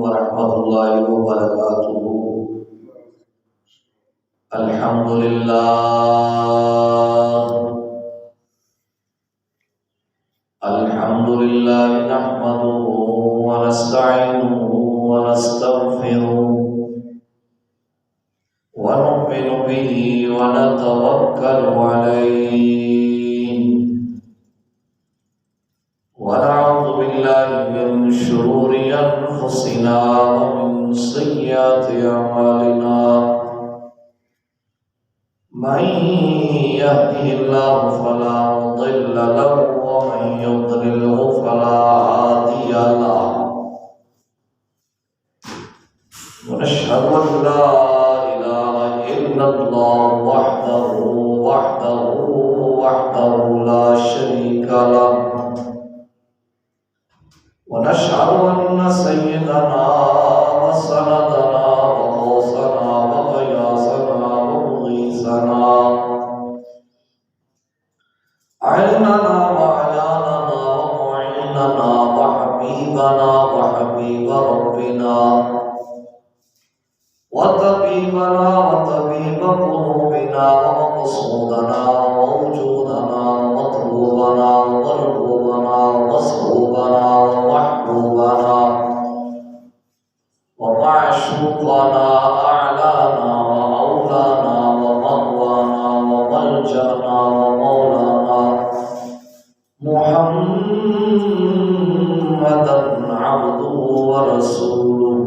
ورحمۃ اللہ وبرکاتہ۔ الحمد للہ نحمده ونستعینه ونستغفره ونؤمن به ونتوکل علیہ ونعوذ باللہ من شرور انفسنا ومن سیئات اعمالنا من يهده الله فلا مضل له ومن يضلله فلا هادي له ونشهد أن لا إله إلا الله وحده لا شريك له ونشهد أن سيدنا وسندنا وغوثنا وغياثنا ومغيثنا عيننا وعياننا ومعيننا وحبيبنا وحبيب ربنا وطبيبنا وطبيب قلوبنا ومقصودنا وموجودنا ومطلوبنا ومرغوبنا ومصحوبنا ومحبوبنا ومعشوقنا أعلانا ومولانا ومأوانا وملجأنا ومولانا محمدا عبده ورسوله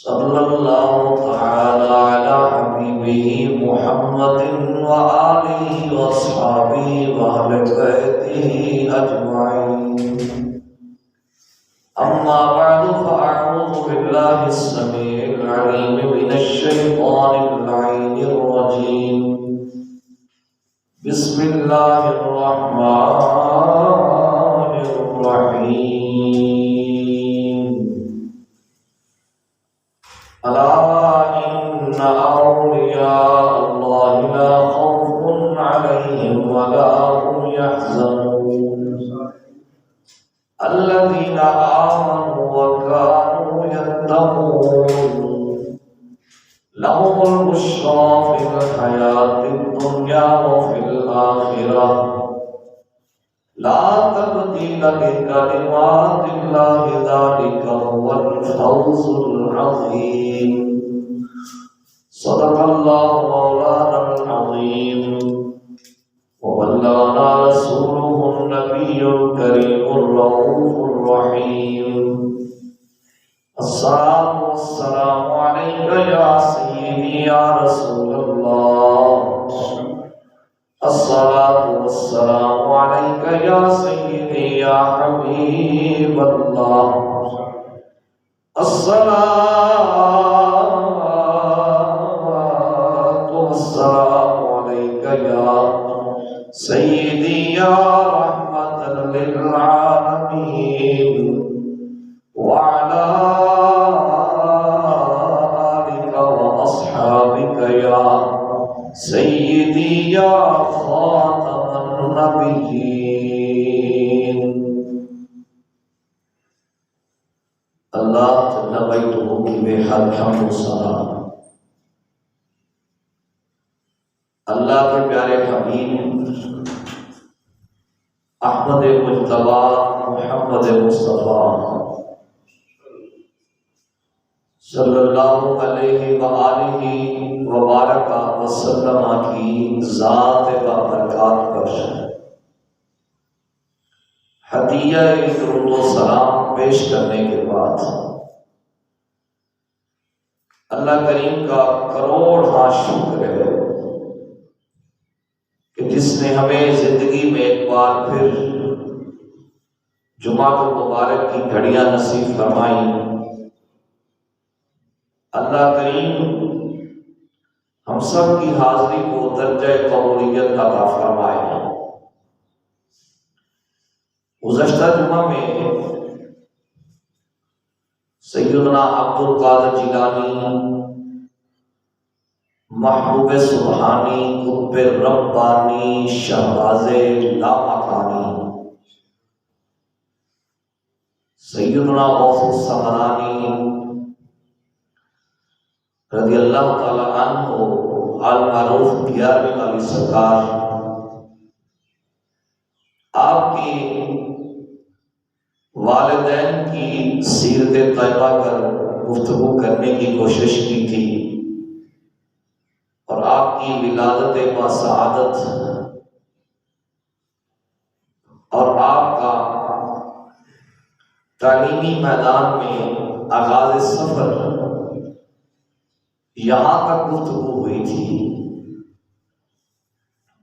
صلى الله تعالى على حبيبه محمد وآله وأصحابه وأهل بيته أجمعين أما بعد فأعوذ بالله السميع العليم من الشيطان اللعين الرجيم بسم الله الرحمن الرحيم ألا إن أولياء الله لا خوف عليهم ولا هم يحزنون الذين آمنوا وكانوا يتقون لهم البشرى في الحياة الدنيا وفي الآخرة لا تبديل لكلمات الله ذلك هو الفوز العظيم صدق الله مولانا العظيم وبلغنا رسوله النبي الكريم الرؤوف الرحيم الصلاة والسلام عليك يا سيدي يا رسول الله الصلاة والسلام عليك يا سيدي يا حبيب الله الصلاة والسلام عليك يا سيدي يا رحمة للعالمين وعلى آلك وأصحابك يا سيدي يا خاتم النبيين اللہ جل بیتہ کی بے حد حمد و ثنا اللہ کے پیارے حبیب احمد مجتبی محمد مصطفیٰ صلی اللہ علیہ وآلہ وبارک وسلم کی ذات بابرکات پر ہدیہ درود و سلام پیش کرنے کے بعد اللہ کریم کا کروڑ شکر ہے کہ جس نے ہمیں زندگی میں ایک بار پھر جمعہ المبارک کی گھڑیاں نصیب فرمائی۔ اللہ کریم ہم سب کی حاضری کو درجہ قبولیت عطا فرمائے۔ گزشتہ جمعہ میں سیدنا عبد القادر جیلانی محبوب سبحانی قطب ربانی شہباز لامکانی سیدنا غوث السمرانی رضی اللہ تعالی عنہ المعروف 11ویں والی سرکار آپ کی والدین کی سیرت طیبہ پر گفتگو کرنے کی کوشش کی تھی اور آپ کی ولادت با سعادت اور آپ کا تعلیمی میدان میں آغاز سفر یہاں تک گفتگو ہوئی تھی۔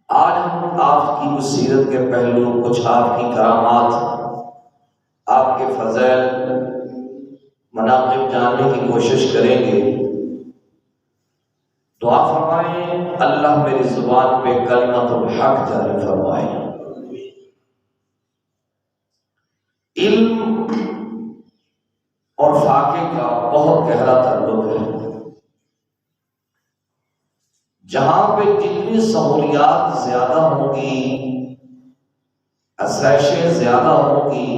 آج ہم آپ کی سیرت کے پہلو، کچھ آپ کی کرامات، آپ کے فضائل، مناقب جاننے کی کوشش کریں گے۔ دعا فرمائیں اللہ میری زبان پہ کلمۃ الحق جاری فرمائے۔ علم اور فاقے کا بہت گہرا تعلق ہے۔ جہاں پہ جتنی سہولیات زیادہ ہوں گی، آسائشیں زیادہ ہوں گی،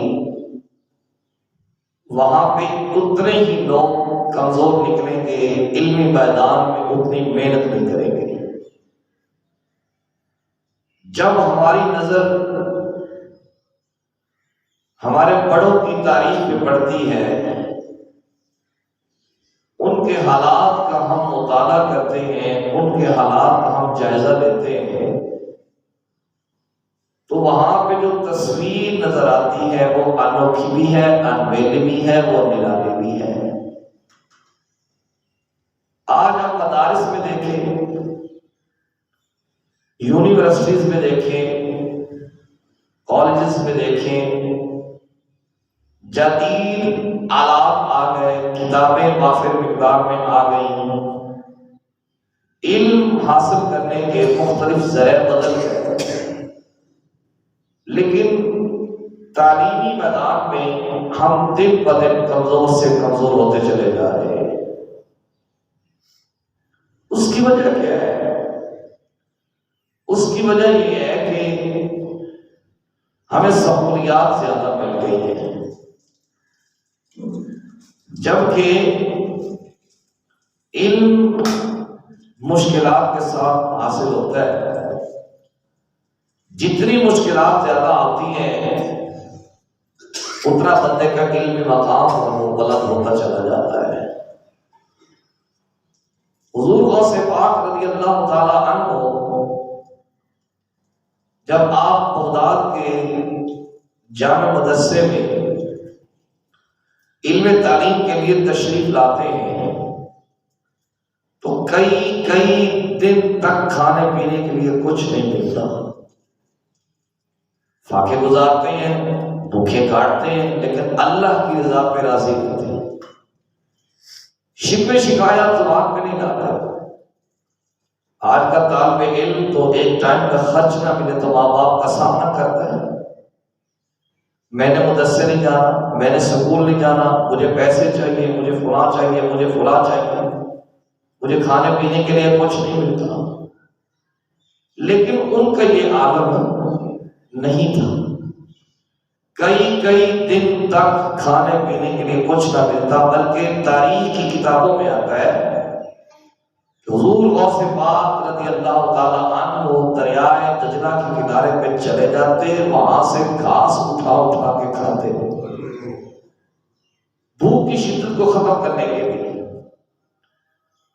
وہاں پہ اتنے ہی لوگ کمزور نکلیں گے، علمی میدان میں اتنی محنت نہیں کریں گے۔ جب ہماری نظر ہمارے بڑوں کی تاریخ پہ پڑتی ہے، ان کے حالات کا ہم مطالعہ کرتے ہیں، ان کے حالات کا ہم جائزہ لیتے ہیں، تو وہاں پہ جو تصویر نظر آتی ہے وہ انوکھی بھی ہے، انویلی بھی ہے، وہ نرالی بھی ہے۔ آج ہم مدارس میں دیکھیں، یونیورسٹیز میں دیکھیں، کالجز میں دیکھیں، جدید آلات آ گئے، کتابیں وافر مقدار میں آ گئی، علم حاصل کرنے کے مختلف ذرائع بدل گئے، لیکن تعلیمی میدان میں ہم دن بدن کمزور سے کمزور ہوتے چلے جا رہے ہیں۔ اس کی وجہ کیا ہے؟ اس کی وجہ یہ ہے کہ ہمیں سہولیات زیادہ مل گئی ہیں، جبکہ علم مشکلات کے ساتھ حاصل ہوتا ہے۔ جتنی مشکلات زیادہ آتی ہیں اتنا بندے کا علمی مقام بلند ہوتا چلا جاتا ہے۔ حضور غوث پاک رضی اللہ تعالی عنہ جب آپ بغداد کے جامع مدرسے میں علم تعلیم کے لیے تشریف لاتے ہیں تو کئی دن تک کھانے پینے کے لیے کچھ نہیں ملتا، فاقے گزارتے ہیں، بھوکے کاٹتے ہیں، لیکن اللہ کی رضا پہ راضی ہوتے ہیں۔ شکوے شکایات زبان پہ نہیں لاتا۔ آج کا طالب علم تو ایک ٹائم کا خرچ نہ ملے تو ماں باپ کا سامنا کرتا ہے، میں نے مدرسے نہیں جانا، میں نے سکول نہیں جانا، مجھے پیسے چاہیے، مجھے فلاں چاہیے، مجھے فلاں چاہیے، مجھے کھانے پینے کے لیے کچھ نہیں ملتا۔ لیکن ان کا یہ عالم نہیں تھا، کئی دن تک کھانے پینے کے لیے کچھ نہ ملتا، بلکہ تاریخ کی کتابوں میں آتا ہے کہ حضور غوث پاک رضی اللہ تعالی عنہ دریائے دجلہ کے کنارے پہ چلے جاتے، وہاں سے گھاس اٹھا کے کھاتے، بھوک کی شدت کو ختم کرنے کے لیے۔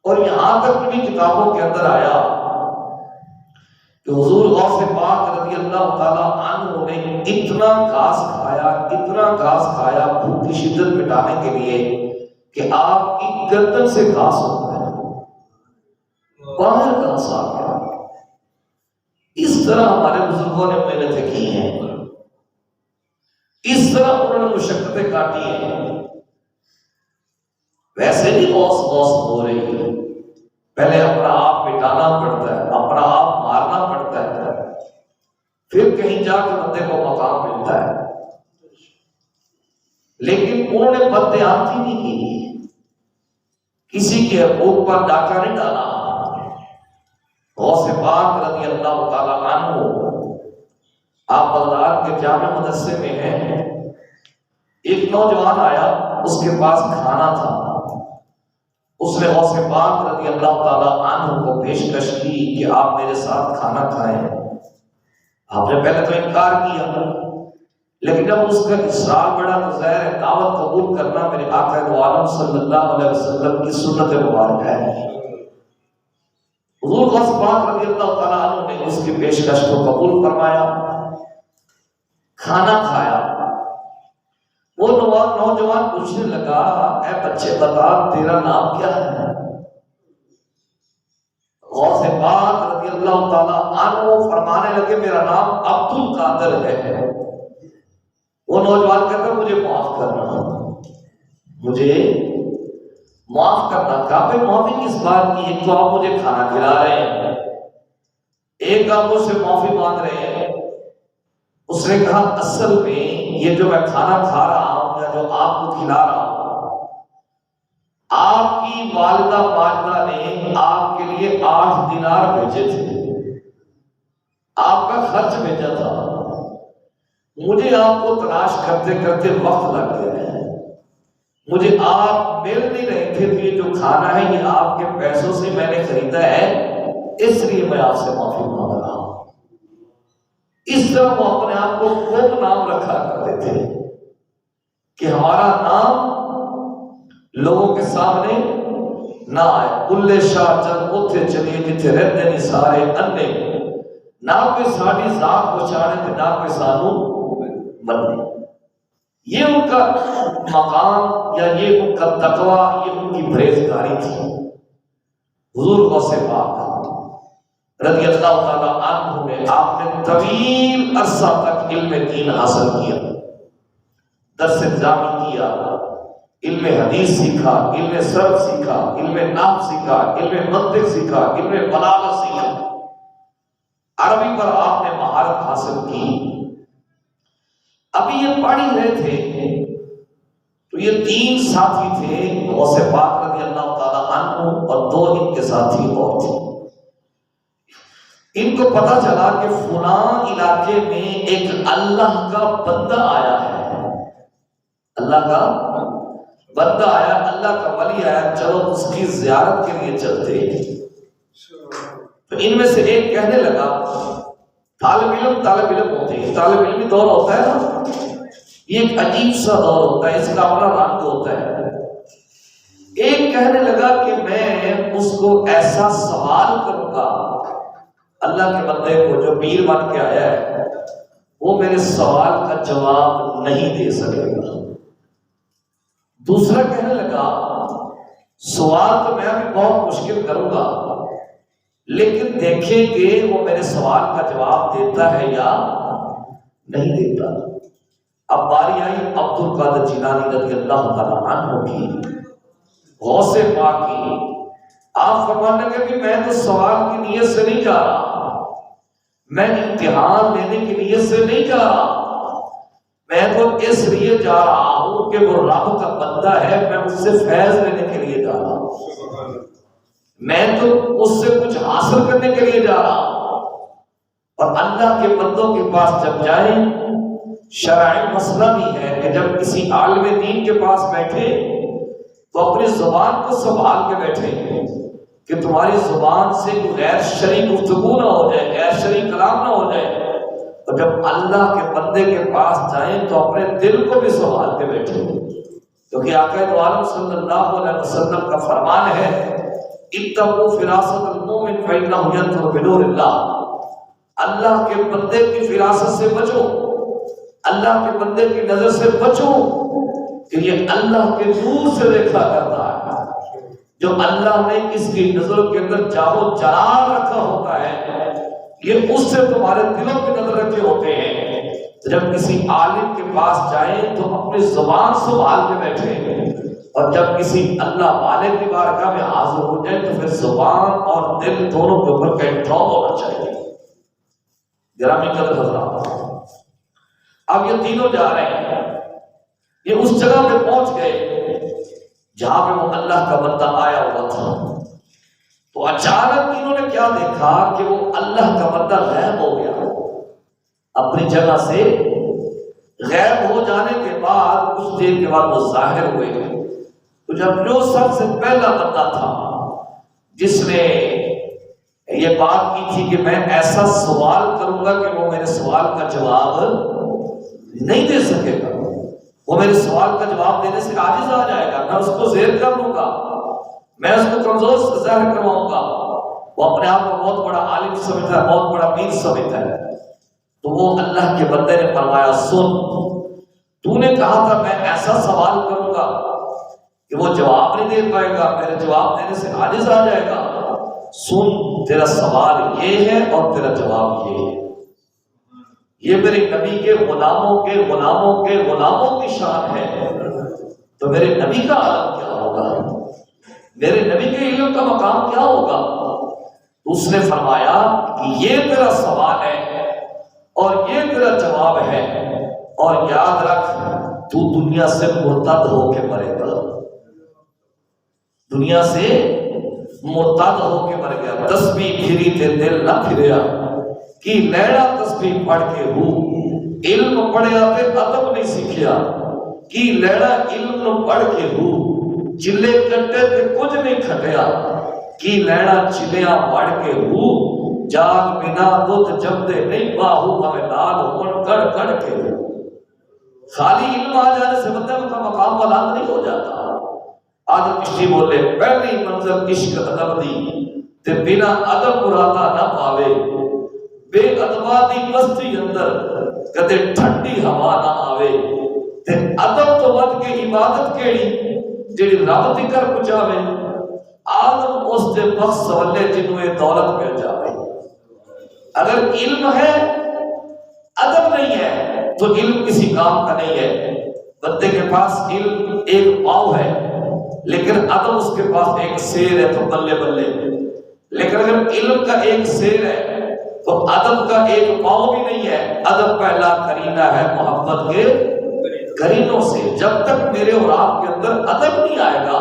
اور یہاں تک بھی کتابوں کے اندر آیا کہ حضور غوث پاک رضی اللہ تعالی عنہ نے اتنا گھاس کھایا بھوک کی شدت مٹانے کے لیے کہ آپ کی گردن سے گھاس ہو گیا، باہر گھاس آ گیا۔ اس طرح ہمارے بزرگوں نے محنتیں کی ہیں، اس طرح انہوں نے مشقتیں کاٹی ہیں۔ ویسے نہیں غوث ہو رہی ہے، پہلے اپنا آپ مٹانا پڑتا ہے، اپنا آپ مارنا پڑتا ہے، پھر کہیں جا کے بندے کو مقام ملتا ہے۔ لیکن انہوں نے بددیانتی نہیں کی، کسی کے حقوق پر ڈاکہ نہیں ڈالا۔ غوث پاک رضی اللہ تعالی عنہ آپ بغداد کے جامع مدرسے میں ہیں، ایک نوجوان آیا، اس کے پاس کھانا تھا، اس نے غوث پاک رضی اللہ تعالیٰ عنہ کو پیشکش کی کہ آپ میرے ساتھ کھانا کھائیں۔ آپ نے پہلے تو انکار کیا، لیکن جب اس کا اصرار بڑا تو ظاہر ہے دعوت قبول کرنا میرے آقا دو عالم صلی اللہ علیہ وسلم کی سنت مبارکہ ہے۔ حضور غوث پاک رضی اللہ تعالیٰ عنہ نے اس کی پیشکش کو قبول فرمایا، کھانا کھایا۔ وہ نوجوان پوچھنے لگا، اے بچے بتا تیرا نام کیا ہے؟ غوث پاک رضی اللہ تعالیٰ عنہ فرمانے لگے میرا نام عبد القادر ہے۔ وہ نوجوان کہتا مجھے معاف کرنا، مجھے معاف کرنا۔ کہا پہ معافی کس بات کی؟ ایک تو آپ مجھے کھانا کھلا رہے ہیں، ایک آپ مجھ سے معافی مانگ رہے ہیں۔ اس نے کہا اصل میں یہ جو میں کھانا کھا رہا ہوں یا جو آپ کو کھلا رہا ہوں، آپ کی والدہ ماجدہ نے آپ کے لیے 8 دینار بھیجے تھے، آپ کا خرچ بھیجا تھا۔ مجھے آپ کو تلاش کرتے کرتے وقت لگ گیا ہے، مجھے آپ مل نہیں رہے تھے، تو یہ جو کھانا ہے یہ آپ کے پیسوں سے میں نے خریدا ہے، اس لیے میں آپ سے معافی مانگ رہا ہوں۔ اس طرح وہ اپنے آپ کو خوب نام رکھا کرتے تھے کہ ہمارا نام لوگوں کے سامنے نہ آئے۔ بلے شاہ چند اتھے چلیے جتھے رہتے نہیں سارے انے، نہ کوئی ساڑی ذات پہنچانے تھے نہ کوئی سانو بننے۔ یہ ان کا مقام یا یہ ان کا تقوی، یہ ان کی پرہیزگاری تھی۔ حضور غوث پاک رضی اللہ تعالیٰ عنہ نے آپ نے طویل عرصہ تک علم دین حاصل کیا، درس نظامی کیا، علم حدیث سیکھا، علم صرف سیکھا، علم نحو سیکھا، علم منطق سیکھا، علم بلاغت سیکھا، عربی پر آپ نے مہارت حاصل کی۔ ابھی یہ پڑھ ہی رہے تھے تو یہ 3 ساتھی تھے، غوث پاک رضی اللہ تعالیٰ عنہ اور 2 ان کے ساتھی اور تھے۔ ان کو پتا چلا کہ فلاں علاقے میں ایک اللہ کا بندہ آیا ہے، اللہ کا بندہ آیا، اللہ کا ولی آیا، چلو اس کی زیارت کے لیے چلتے ہیں۔ تو ان میں سے ایک کہنے لگا، طالب علم ہوتے ہیں، طالب علمی دور ہوتا ہے نا، یہ ایک عجیب سا دور ہوتا ہے، اس کا اپنا رنگ ہوتا ہے۔ ایک کہنے لگا کہ میں اس کو ایسا سوال کروں گا، اللہ کے بندے کو جو پیر بن کے آیا ہے وہ میرے سوال کا جواب نہیں دے سکے گا۔ دوسرا کہنے لگا سوال تو میں بھی بہت مشکل کروں گا، لیکن دیکھیں کہ وہ میرے سوال کا جواب دیتا ہے یا نہیں دیتا۔ اب باری آئی عبد القادر جیلانی رضی اللہ تعالیٰ عنہ کی، غوث پاک کی۔ آپ فرمانے لگے کہ میں تو سوال کی نیت سے نہیں جا رہا، میں امتحان لینے کی نیت سے نہیں جا رہا، میں تو اس لیے جا رہا ہوں کہ وہ رب کا بندہ ہے، میں اس سے فیض لینے کے لیے جا رہا ہوں، میں تو اس سے کچھ حاصل کرنے کے لیے جا رہا ہوں۔ اور اللہ کے بندوں کے پاس جب جائیں، شرعی مسئلہ بھی ہے کہ جب کسی عالم دین کے پاس بیٹھے تو اپنی زبان کو سنبھال کے بیٹھے کہ تمہاری زبان سے کوئی غیر شرعی گفتگو نہ ہو جائے، غیر شرعی کلام نہ ہو جائے۔ اور جب اللہ کے بندے کے پاس جائیں تو اپنے دل کو بھی سنبھال کے بیٹھے، کیونکہ آقا دو عالم صلی اللہ علیہ وسلم کا فرمان ہے اتقوا فراست المؤمن فإنه ينظر بنور اللہ، اللہ کے بندے کی فراست سے بچو، اللہ کے بندے کی نظر سے بچو کہ یہ اللہ کے نور سے دیکھا کرتا ہے۔ جو اللہ نے اس کی نظروں کے اندر جاہو جلال رکھا ہوتا ہے، یہ اس سے تمہارے دلوں کی نظر رکھے ہوتے ہیں۔ جب کسی عالم کے پاس جائیں تو اپنی زبان سنبھال کے بیٹھے، اور جب کسی اللہ والے کی بارگاہ میں حاضر ہو جائے تو پھر زبان اور دل دونوں کے اوپر کنٹرول ہونا چاہیے۔ گرامی قدر حضرات، اب یہ تینوں جا رہے ہیں، یہ اس جگہ پہ پہنچ گئے جہاں پہ وہ اللہ کا بندہ آیا ہوا تھا۔ تو اچانک انہوں نے کیا دیکھا کہ وہ اللہ کا بندہ غائب ہو گیا، اپنی جگہ سے غائب ہو جانے کے بعد کچھ دیر کے بعد وہ ظاہر ہوئے. تو جب جو سب سے پہلا بندہ تھا جس نے یہ بات کی تھی کہ میں ایسا سوال کروں گا کہ وہ میرے سوال کا جواب نہیں دے سکے گا، وہ میرے سوال کا جواب دینے سے عاجز آ جائے گا، میں اس کو زیر کر لوں گا، میں اس کو کمزور ظاہر کرواؤں گا، وہ اپنے آپ کو بہت بڑا عالم سمجھتا ہے، بہت بڑا پیر سمجھتا ہے. تو وہ اللہ کے بندے نے فرمایا سن، تو نے کہا تھا میں ایسا سوال کروں گا کہ وہ جواب نہیں دے پائے گا، میرے جواب دینے سے عاجز آ جائے گا. سن، تیرا سوال یہ ہے اور تیرا جواب یہ ہے. یہ میرے نبی کے غلاموں کے غلاموں کے غلاموں کی شان ہے. تو میرے نبی کا عالم کیا ہوگا، میرے نبی کے علم کا مقام کیا ہوگا؟ اس نے فرمایا کہ یہ تیرا سوال ہے اور یہ تیرا جواب ہے، اور یاد رکھ تو دنیا سے مرتد ہو کے مرے گا، دنیا سے مرتد ہو کے مر گیا. تسبیح پھری تے دل نہ پھریا کہ لیڑا تسبیح پڑھ کے ہو، علم پڑھیا تے ادب نہیں سیکھیا کہ لیڑا علم پڑھ کے ہو، چلے کٹے تے کچھ نہیں کھٹیا کہ لیڑا چلیاں پڑھ کے ہو، جاگ بنا دودھ جمدے نہیں باہو ہمیں لال ہون کڑ کڑ کے ہو. خالی علم آ جانے سے بندہ کا مقام بلند نہیں ہو جاتا. آدم کشتی بولے پہلی منزل عشق ادب دی تے بنا ادب مرادا نہ پاوے، بے ادبا دی مستی اندر کدے ٹھنڈی ہوا نہ آوے. تے ادب تو ود کے عبادت کیڑی جڑی رب دی کر پہنچاوے. آدم اس دے بخش والے جنوں یہ دولت مل جاوے. اگر علم ہے ادب نہیں ہے تو علم کسی کام کا نہیں ہے. بندے کے پاس علم ایک پاؤ ہے لیکن ادب اس کے پاس ایک سیر ہے تو بلے بلے. لیکن اگر علم کا ایک سیر ہے تو ادب کا ایک پاؤں بھی نہیں ہے. ادب پہلا کرینہ ہے محبت کے کرینوں سے. جب تک میرے اور آپ کے اندر ادب نہیں آئے گا،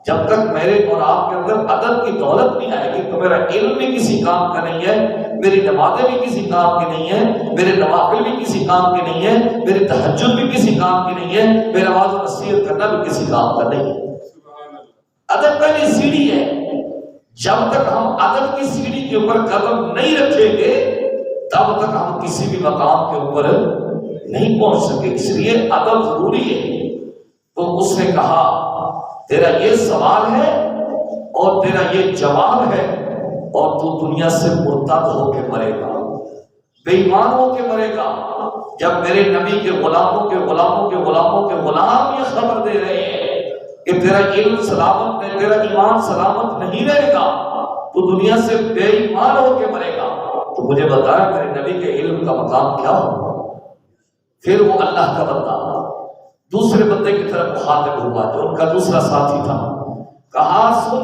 جب تک میرے اور آپ کے اندر ادب کی دولت نہیں آئے گی تو میرا علم بھی کسی کام کا نہیں ہے، میری نمازیں بھی کسی کام کی نہیں ہے، میرے نوافل بھی کسی کام کے نہیں ہے، میری تہجد بھی کسی کام کی نہیں ہے، میرا نماز و نصیحت کرنا بھی کسی کام کا نہیں ہے. ادب پہلی سیڑھی ہے. جب تک ہم ادب کی سیڑھی کے اوپر قدم نہیں رکھیں گے تب تک ہم کسی بھی مقام کے اوپر نہیں پہنچ سکے. اس لیے ادب ضروری ہے. تو اس نے کہا تیرا یہ سوال ہے اور تیرا یہ جواب ہے، اور تو دنیا سے مرتد ہو کے مرے گا، بے ایمان ہو کے مرے گا. جب میرے نبی کے غلاموں کے غلاموں کے غلاموں کے غلام یہ خبر دے رہے ہیں کہ تیرا علم سلامت نہیں، تیرا ایمان سلامت نہیں رہے گا، تو دنیا سے بے ایمان ہو کے مرے گا، تو مجھے بتایا میرے نبی کے علم کا مقام کیا ہوگا. پھر وہ اللہ کا بندہ دوسرے بندے کی طرف مخاطب ہوا جو ان کا دوسرا ساتھی تھا. کہا سن،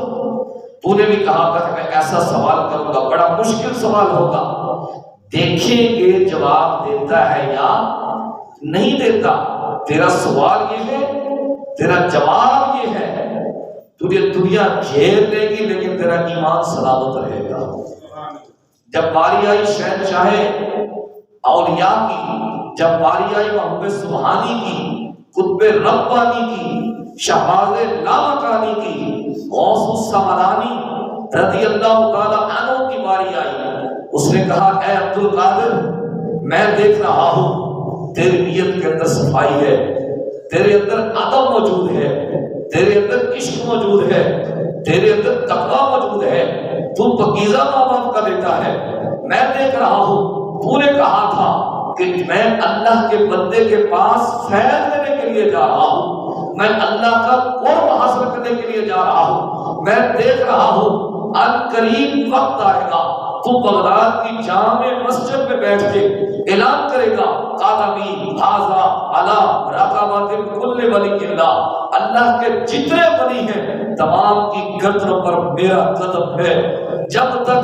تو نے بھی کہا تھا کہ میں ایسا سوال کروں گا، بڑا مشکل سوال ہوگا، دیکھیں گے جواب دیتا ہے یا نہیں دیتا. تیرا سوال یہ ہے، تیرا جواب یہ ہے، تجھے دنیا گھیر لے گی لیکن تیرا ایمان سلامت رہے گا. جب باری آئی شہنشاہ اولیاء کی، جب باری آئی محبوب سبحانی کی، قطب ربانی کی، شہباز لامکانی کی، غوث السمرانی رضی اللہ تعالی عنہ کی باری آئی. اس نے کہا اے عبد القادر، میں دیکھ رہا ہوں تیری نیت کے اندر صفائی ہے، تیرے اندر ادب موجود ہے، تیرے اندر عشق موجود ہے، تیرے اندر تقوی موجود ہے، تو پاکیزہ ماں باپ کا بیٹا ہے. میں دیکھ رہا ہوں تو نے کہا تھا کہ میں اللہ کے بندے کے پاس فیض لینے کے لیے جا رہا ہوں، میں اللہ کا قرب حاصل کرنے کے لیے جا رہا ہوں. میں دیکھ رہا ہوں قریب وقت آئے گا تو بغداد کی جامع مسجد میں بیٹھ کے اعلان کرے گا قادمی حاضا علی رقبات کل ولی اللہ، اللہ کے جتنے ولی ہیں تمام کی گردنوں پر میرا قدم ہے. جب تک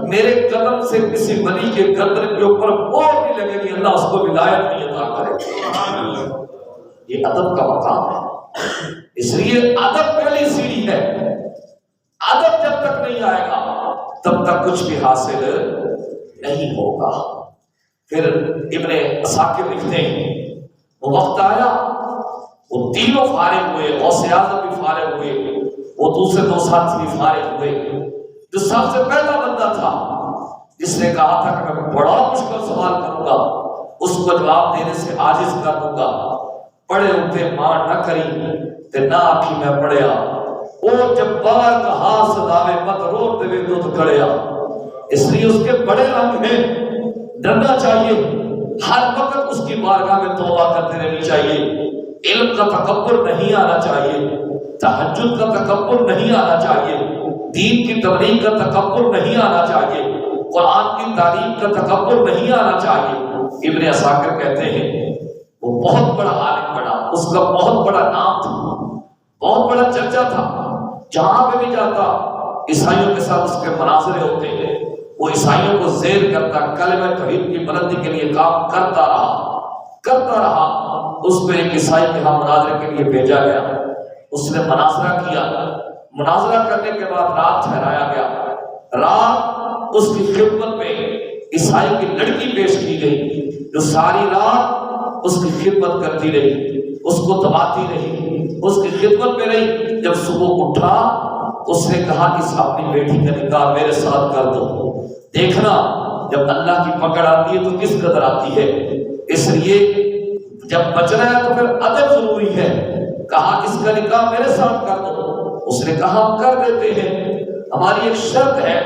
میرے قدم سے کسی ولی کے گردن کے اوپر مہر نہیں لگے گی اللہ اس کو ولایت نہیں عطا کرے. یہ ادب کا مقام ہے. اس لیے ادب پہلی سیڑھی ہے. ادب جب تک نہیں آئے گا تب تک کچھ بھی حاصل نہیں ہوگا. پھر ابن عساکر لکھتے ہیں وہ وقت آیا، وہ تینوں فارغ ہوئے، غوث اعظم بھی فارغ ہوئے، وہ دوسرے دو ساتھی بھی فارغ ہوئے۔ جو سب سے پہلا بندہ تھا جس نے کہا تھا کہ میں بڑا مشکل سوال کروں گا، اس کو جواب دینے سے عاجز کر دوں گا، پڑھے اٹھے ماں نہ کری تے نہ آکھی میں پڑھیا، او جبار کہا صداوے مت روٹ دے دودھ کڑیا۔ اس لیے اس کے بڑے رنگ ہیں، ڈرنا چاہیے، ہر وقت اس کی بارگاہ میں توبہ کرتے رہنی چاہیے، علم کا تکبر نہیں آنا چاہیے، تہجد کا تکبر نہیں آنا چاہیے، دین کی تبلیغ کا تکبر نہیں آنا چاہیے، قرآن کی تعلیم کا تکبر نہیں آنا چاہیے۔ ابن عساکر کہتے ہیں وہ بہت بڑا عالم بنا، اس کا بہت بڑا نام تھا، بہت بڑا چرچا تھا، جہاں پہ بھی جاتا عیسائیوں کے ساتھ اس کے مناظرے ہوتے ہیں، وہ عیسائیوں کو زیر کرتا، کلمہ توحید کی بلندی کے لیے کام کرتا رہا۔ اس کو ایک عیسائی کے ہاں مناظرے کے لیے بھیجا گیا، اس نے مناظرہ کیا، مناظرہ کرنے کے بعد رات ٹھہرایا گیا، رات اس کی خدمت میں عیسائی کی لڑکی پیش کی گئی جو ساری رات اس کی خدمت کرتی رہی، اس کو دباتی رہی، اس کی خدمت میں رہی۔ جب صبح اٹھا اس نے کہا کہ اپنی بیٹی کا نکاح میرے ساتھ کر دو۔ دیکھنا جب اللہ کی پکڑ آتی ہے تو کس قدر آتی ہے، اس لیے جب بچنا ہے تو پھر ادب ضروری ہے۔ کہا اس کا نکاح میرے ساتھ کر دو، اس نے کہا ہم کر دیتے ہیں، ہماری ایک شرط ہے،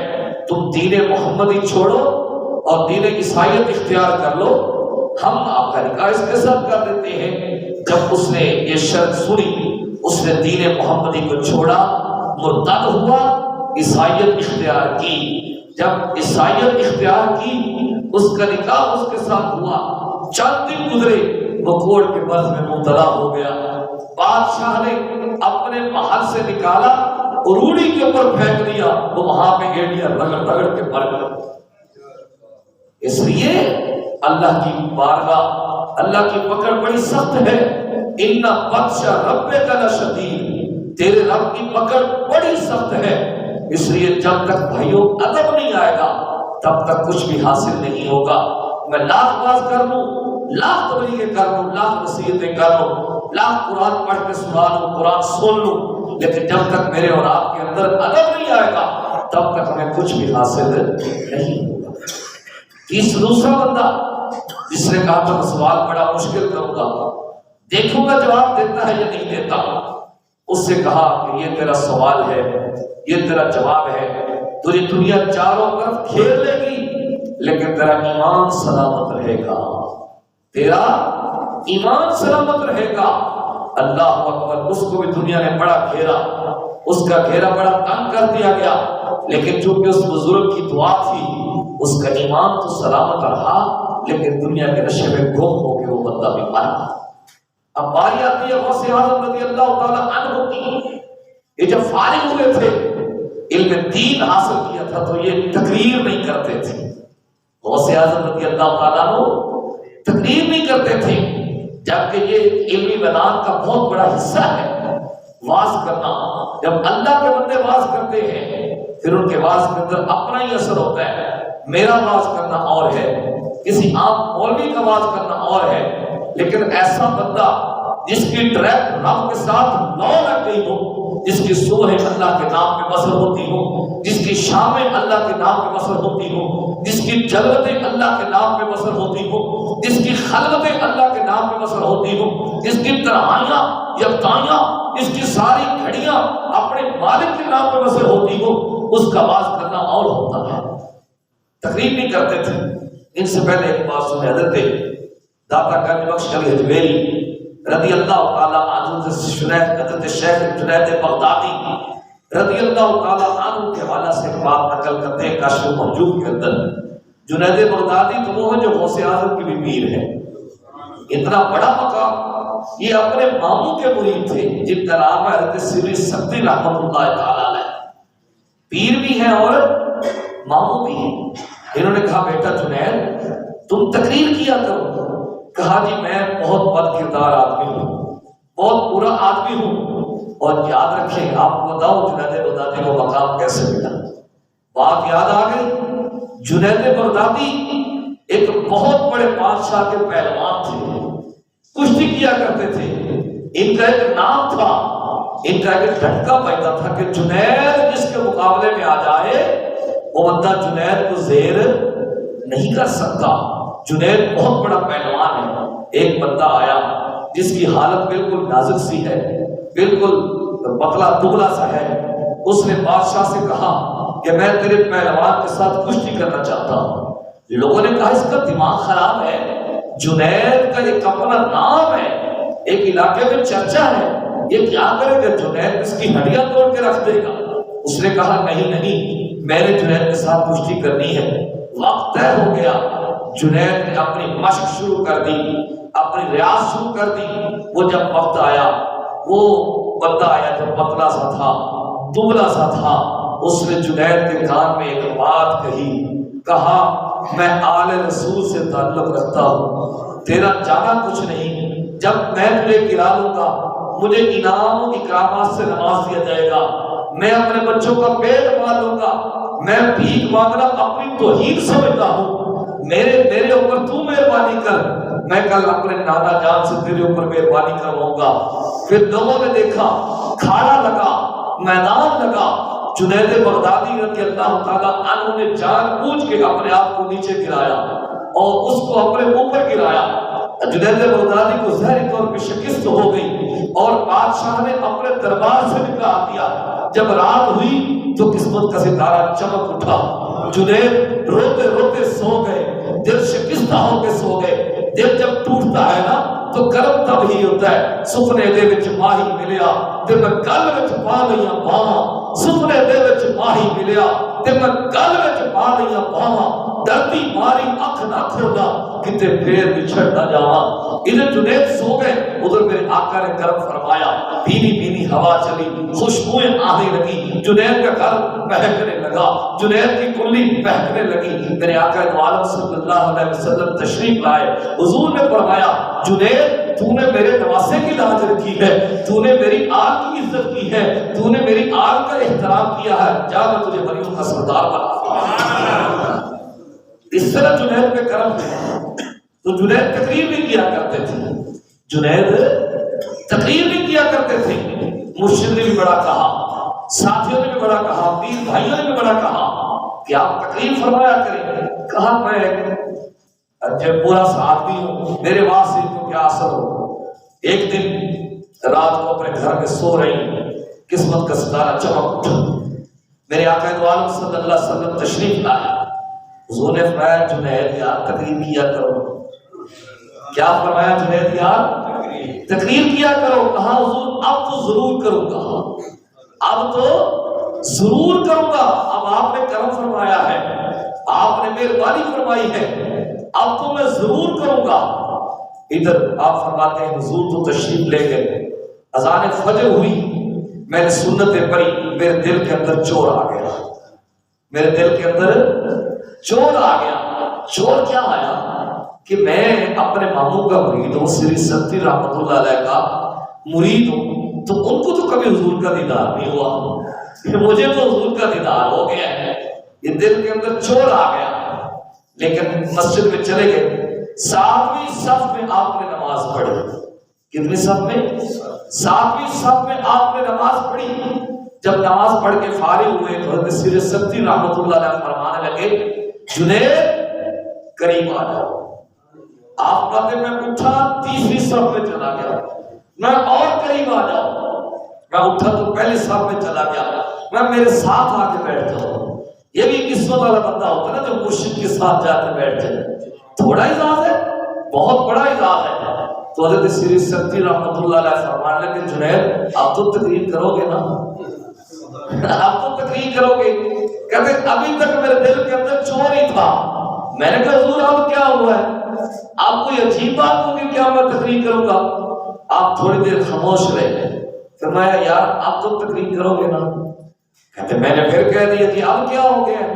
تم دین محمدی چھوڑو اور دین عیسائیت اختیار کر لو، ہم آپ کا نکاح اس کے ساتھ کر دیتے ہیں۔ جب اس نے یہ شرط سنی اس نے دین محمدی کو چھوڑا، مرتد ہوا، عیسائیت اختیار کی۔ جب عیسائیت اختیار کی اس کا نکاح اس کے ساتھ ہوا، چند دن گزرے وہ کوڑ کے مرض میں مبتلا ہو گیا، بادشاہ نے اپنے محل سے نکالا، روڑی کے اوپر پھینک دیا، وہ وہاں پہ ایڑیاں رگڑ کے مر گیا۔ اس لیے اللہ کی بارگاہ، اللہ کی پکڑ بڑی سخت ہے، ان بطش ربک لشدید، تیرے رب کی پکڑ بڑی سخت ہے۔ اس لیے جب تک بھائیوں ادب نہیں آئے گا تب تک کچھ بھی حاصل نہیں ہوگا۔ میں لاکھ باز کر لوں، لاکھ تبلیغیں کر لوں، لاکھ نصیحتیں کر لوں، لاکھ قرآن پڑھ کے سنا لوں، قرآن سن لوں، لیکن جب تک میرے اور آپ کے اندر ادب نہیں آئے گا تب تک ہمیں کچھ بھی حاصل نہیں ہوگا۔ دوسرا بندہ جس نے کہا تھا سوال بڑا مشکل کروں گا، دیکھوں گا جواب دیتا ہے یا نہیں دیتا، اس سے کہا کہ یہ تیرا سوال ہے، یہ تیرا جواب ہے، تجھے دنیا چاروں طرف گھیر لے گی لیکن تیرا ایمان سلامت رہے گا، تیرا ایمان سلامت رہے گا۔ اللہ اکبر، اس کو بھی دنیا نے بڑا گھیرا، اس کا گھیرا بڑا تنگ کر دیا گیا، لیکن چونکہ اس بزرگ کی دعا تھی اس کا ایمان تو سلامت رہا، لیکن دنیا کے نشے میں گم ہو کے وہ بندہ بھی مر گیا۔ اب باری آتی ہے غوث اعظم رضی اللہ تعالیٰ عنہ کی، یہ جب فارغ ہوئے تھے علم دین حاصل کیا تھا تو یہ تقریر نہیں کرتے تھے، غوث اعظم رضی اللہ تعالیٰ عنہ تقریر نہیں کرتے تھے، جبکہ یہ علمی بیان کا بہت بڑا حصہ ہے واز کرنا۔ جب اللہ کے بندے واز کرتے ہیں پھر ان کے واز کے اندر اپنا ہی اثر ہوتا ہے۔ میرا واز کرنا اور ہے، کسی عام مولوی کا واز کرنا اور ہے، لیکن ایسا بندہ جس کی ڈائریکٹ رب کے ساتھ نو لگ گئی ہو، جس کی صبح اللہ کے نام پہ بسر ہوتی ہو، جس کی شامیں اللہ کے نام پہ بسر ہوتی ہو، جس کی جلوتیں اللہ کے نام پہ بسر ہوتی ہو، جس کی خلوتیں اللہ کے نام پہ بسر ہوتی ہو، جس کی تنہائیاں یکتائیاں، جس کی ساری گھڑیاں اپنے مالک کے نام پہ بسر ہوتی ہو، اس کا واز کرنا اور ہوتا ہے۔ تقریر نہیں کرتے تھے۔ ان سے پہلے ایک بات سنے، حضرت داتا گنج بخش علی حجویری رضی اللہ تعالیٰ عنہ، حضرت شیخ جنید بغدادی رضی اللہ تعالیٰ عنہ کے حوالے سے ایک بات نقل کرتے ہیں کاشف المحجوب کے اندر۔ جنید بغدادی تو وہ ہے جو غوث اعظم کی بھی پیر ہے، اتنا بڑا مقام، یہ اپنے ماموں کے مرید تھے جن کا نام ہے حضرت سری سکتی رحمۃ اللہ تعالیٰ علیہ، پیر بھی ہیں اور ماموں بھی ہیں۔ انہوں نے کہا بیٹا جنید تم تقریر کیا کرو۔ کہا جی میں بہت بد کردار آدمی ہوں، بہت برا آدمی ہوں، اور یاد رکھیں آپ کو بتاؤ جنید بغدادی کو مقام کیسے ملا۔ بات یاد آ گئی، جنید بغدادی ایک بہت بڑے بادشاہ کے پہلوان تھے، کشتی کیا کرتے تھے۔ ان کا ایک نام تھا، ان کا ایک جھٹکا پیدا تھا کہ جنید جس کے مقابلے میں آ جائے وہ بندہ جنید کو زیر نہیں کر سکتا۔ جنید بہت بڑا پہلوان ہے۔ ایک بندہ آیا جس کی حالت بالکل نازک سی ہے، بالکل پتلا دبلا سا ہے۔ اس نے بادشاہ سے کہا کہ میں تیرے پہلوان کے ساتھ کشتی کرنا چاہتا ہوں۔ لوگوں نے کہا اس کا دماغ خراب ہے، جنید کا ایک اپنا نام ہے، ایک علاقے میں چرچا ہے، یہ کیا کرے گا؟ جنید اس کی ہڈیاں توڑ کے رکھ دے گا۔ اس نے کہا نہیں، میں نے جنید کے ساتھ کشتی کرنی ہے۔ وقت طے ہو گیا، جنید نے اپنی مشق شروع کر دی، اپنی ریاض شروع کر دی۔ وہ جب وقت آیا، وہ بندہ آیا جو پتلا سا تھا، دبلا سا تھا، اس نے جنید کے کان میں ایک بات کہا میں آل رسول سے تعلق رکھتا ہوں، تیرا جانا کچھ نہیں، جب میں تجھے گرا لوں گا مجھے انعام و اکرامات سے نواز دیا جائے گا، میں اپنے بچوں کا پیٹ پالوں گا، میں بھیک مانگنا اپنی توہین سمجھتا ہوں، میرے اوپر تو مہربانی کر، میں کل اپنے نانا جان سے تیرے اوپر مہربانی کرواؤں گا۔ پھر لوگوں نے دیکھا، کھاڑا لگا، میدان لگا، جنید بغدادی رضی اللہ تعالیٰ عنہ نے جان بوجھ کے اپنے آپ کو نیچے گرایا اور اس کو اپنے اوپر گرایا۔ جنید بغدادی کو ظاہری طور پہ شکست ہو گئی اور بادشاہ نے اپنے دربار سے نکال دیا۔ جب رات ہوئی تو قسمت کا ستارہ چمک اٹھا، جنید روتے روتے سو گئے، دل شکستہ ہو کے سو گئے۔ دل جب ٹوٹتا ہے نا تو کرم تب ہی ہوتا ہے۔ سپنے دے وچ ماہی ملیا تے میں گل وچ پا لئیاں باواں، سپنے دے وچ ماہی ملیا تے میں گل وچ پا لئیاں باواں، دردی ماری اکھ نہ کھولا کتے پھر بچھڑ نہ جاواں۔ ادھر جنید سو گئے، ادھر میرے آقا نے کرم فرمایا، بھینی بھینی ہوا چلی، خوشبوئیں آنے لگی، جنید کا گھر مہکنے لگا، جنید کی کلی مہکنے لگی۔ میرے آقا دو عالم صلی اللہ علیہ وسلم تشریف لائے، حضور نے فرمایا جنید تو نے میرے نواسے کی لاج رکھی ہے، تو نے میری آل کی عزت کی ہے، تو نے میری آل کا احترام کیا ہے، جا میں تجھے ولیوں کا سردار بنا۔ اس طرح جنید پہ کرم ہے۔ تو جنید تقریر بھی کیا کرتے تھے، جنید تقریر بھی کیا کرتے تھے۔ مرشد نے بھی بڑا کہا، ساتھیوں نے بھی بڑا کہا، پیر بھائیوں نے بھی بڑا کہا کہ آپ تقریر فرمایا کریں۔ کہا میں جب پورا سا آدمی ہوں، میرے واسطے کو کیا اثر ہو۔ ایک دن رات کو اپنے گھر میں سو رہی، قسمت کا ستارہ چمک اٹھا، میرے آقا دو عالم صلی اللہ علیہ وسلم تشریف لائے۔ حضور نے فرمایا جنید یار تقریر کیا کرو۔ کیا فرمایا جنید یار تقریر کیا کرو۔ کہا حضور اب تو ضرور کروں گا، اب تو ضرور کروں گا، اب آپ نے کرم فرمایا ہے، آپ نے مہربانی فرمائی ہے، اب تو میں ضرور کروں گا۔ ادھر آپ فرماتے ہیں حضور تو تشریف لے گئے، اذان فجر ہوئی، میں نے سنتیں پڑھی، میرے دل کے اندر چور آ گیا، میرے دل کے اندر چور آ گیا۔ چور کیا آیا کہ میں اپنے ماموں کا مرید ہوں، سری ستی رحمت اللہ علیہ کا مرید ہوں، تو ان کو تو کبھی حضور کا دیدار نہیں ہوا، مجھے تو حضور کا دیدار ہو گیا ہے۔ یہ دل کے اندر چور آ گیا۔ لیکن مسجد میں چلے گئے، 7ویں صف میں آپ نے نماز پڑھی۔ کتنی صف میں؟ 7ویں صف میں آپ نے نماز پڑھی۔ جب نماز پڑھ کے فارغ ہوئے تو حضرت سیر سبتی رحمت اللہ علیہ فرمانے لگے جنید قریب آ جاؤ۔ آپ کہتے میں اٹھا 3ویں صف میں چلا گیا، میں اور قریب آ جاؤ، میں اٹھا تو پہلے صف میں چلا گیا، میں میرے ساتھ آ کے بیٹھ جاؤ۔ یہ بھی قسمت والا بندہ ہوتا ہے نا جو مرشد کے ساتھ جا کے بیٹھ جائے۔ تھوڑا اعزاز ہے، بہت بڑا اعزاز ہے۔ تو حضرت سری سبتی رحمت اللہ علیہ فرمانے لگے جنید آپ تو تقریر کرو گے نا، آپ تو تقریر کرو گے۔ کہتے ابھی تک میرے دل کے اندر چور ہی تھا۔ میں نے کہا حضور اب کیا ہوا ہے، آپ کو یہ عجیب بات ہوگی کیا میں تقریر کروں گا؟ آپ تھوڑی دیر خاموش رہے۔ فرمایا یار آپ تو تقریر کرو گے نا؟ کہتے میں نے پھر کہہ دیا جی اب کیا ہو گیا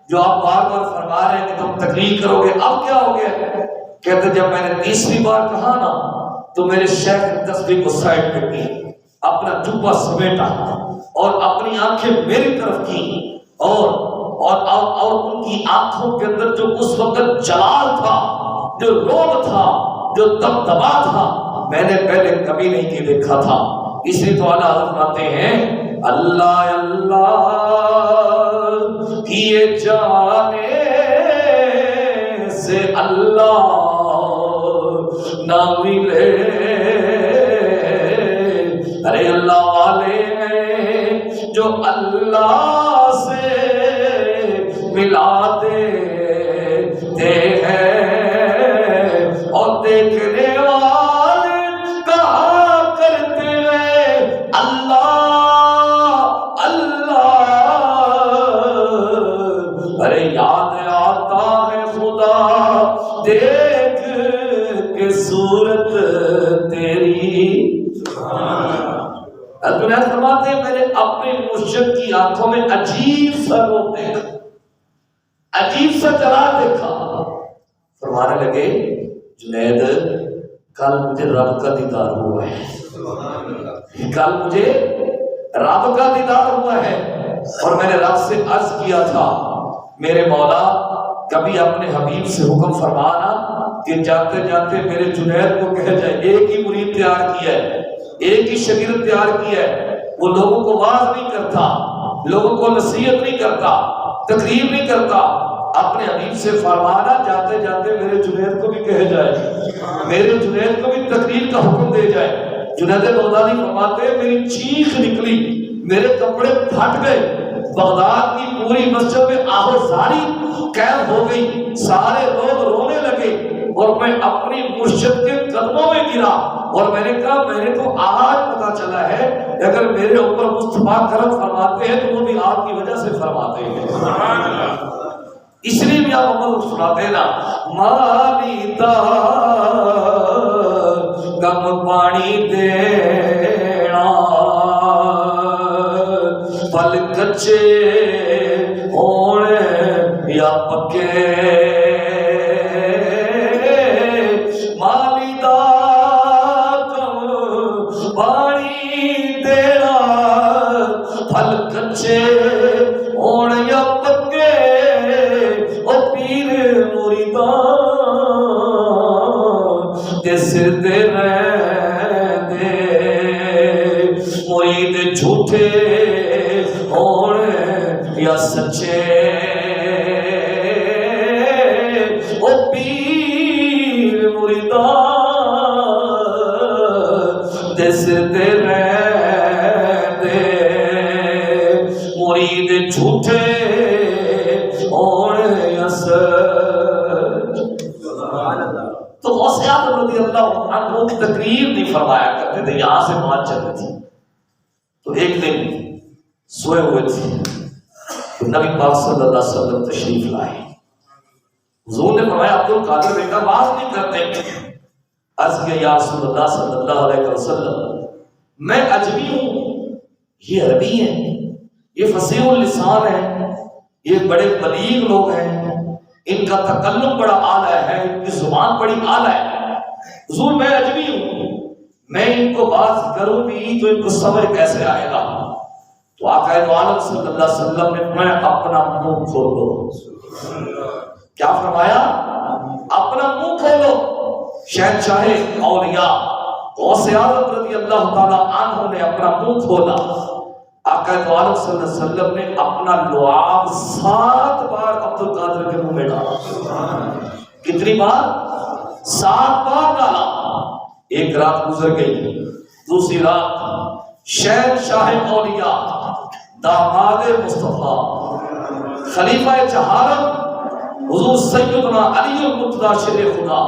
جو آپ بار بار فرما رہے ہیں کہ تم تقریر کرو گے، اب کیا ہو گیا؟ کہتے جب میں نے 30ویں بار کہا نا تو میرے شیخ نے تسبیح کو سائڈ پہ کی، اپنا جبہ سمیٹا اور اپنی آنکھیں میری طرف کی اور اور ان کی آنکھوں کے اندر جو اس وقت جلال تھا، جو رعب تھا، جو دبدبا تھا، میں نے پہلے کبھی نہیں دیکھا تھا۔ اس لیے تو اعلیٰ حضرت فرماتے ہیں اللہ اللہ کیے جانے سے اللہ نہ ملے، ارے اللہ والے ہیں جو اللہ سے ملا دیتے ہیں، اور دیکھنے والے کہا کرتے ہیں اللہ اللہ، ارے یاد آتا ہے خدا دیکھ کے صورت تیری۔ حضرت فرماتے ہیں میں نے اپنے مرشد کی آنکھوں میں عجیب سا روپ دیکھا، عجیب سا جلال دیکھا۔ فرمانے لگے جنید کل مجھے رب کا دیدار ہوا ہے، کل مجھے رب کا دیدار ہوا ہے، اور میں نے رب سے عرض کیا تھا میرے مولا کبھی اپنے حبیب سے حکم فرمانا کہ جاتے جاتے میرے جنید کو کہہ جائے ایک ہی مرید تیار کیا ہے، ایک ہی شاگرد تیار کیا ہے، وہ لوگوں کو واعظ نہیں کرتا، لوگوں کو نصیحت نہیں کرتا، تقریر نہیں کرتا، اپنے حبیب سے فرمانا جاتے جاتے میرے جنید کو بھی کہہ جائے، میرے جنید کو بھی تقریر کا حکم دے جائے۔ جنید بغدادی فرماتے ہیں میری چیخ نکلی، میرے کپڑے پھٹ گئے، بغداد کی پوری مسجد میں آہوزاری قید ہو گئی، سارے لوگ رونے لگے، اور میں اپنی مرشد کے قدموں میں گرا، اور میں نے کہا میں نے تو آج پتا چلا ہے اگر میرے اوپر مصطفیٰ کرم فرماتے ہیں تو وہ بھی آپ کی وجہ سے فرماتے ہیں۔ اس لیے بھی آپ محمد سناتے ہیں نا مالی دا کم پانی دینا پھل کچے ہونے یا پکے، مالی دا کم پانی دینا پھل کچے ہونے یا پکے، سر دے رہندے مرید جھوٹے ہونے یا سچے، او پیر مریداں دے سر دے رہندے مرید جھوٹے ہونے یا سچے۔ تو غوث اعظم رضی اللہ عنہ تقریر نہیں فرمایا کرتے تھے، یہاں سے بات چل رہی تھی، تو ایک دن سوئے ہوئے تھے تو نبی پاک صلی اللہ علیہ وسلم تشریف لائے، حضور نے فرمایا عبد القادر بیٹا بات نہیں کرتے، عرض کیا یا رسول اللہ صلی اللہ علیہ وسلم میں عجمی ہوں، یہ عربی ہیں، یہ فصیح اللسان ہیں، یہ بڑے بلیغ لوگ ہیں، ان کا تکلم بڑا اعلیٰ ہے، ان کی زبان بڑی اعلیٰ ہے، حضور میں عجمی ہوں، میں ان کو بات کروں بھی تو ان کو صبر کیسے آئے گا؟ تو آقا عالم صلی اللہ علیہ وسلم نے فرمایا اپنا منہ کھولو۔ کیا فرمایا؟ اپنا منہ کھولو۔ شہنشاہ اولیاء غوث اعظم رضی اللہ تعالی عنہ نے اپنا منہ کھولا، آقا عالم صلی اللہ علیہ وسلم نے اپنا لعاب 7 بار عبد القادر کے منہ میں ڈالا۔ کتنی بار؟ 7 بار ڈالا۔ ایک رات گزر گئی، دوسری رات شہنشاہ اولیاء داماد مصطفیٰ خلیفہ چہارم حضور سیدنا علی المرتضیٰ شیر خدا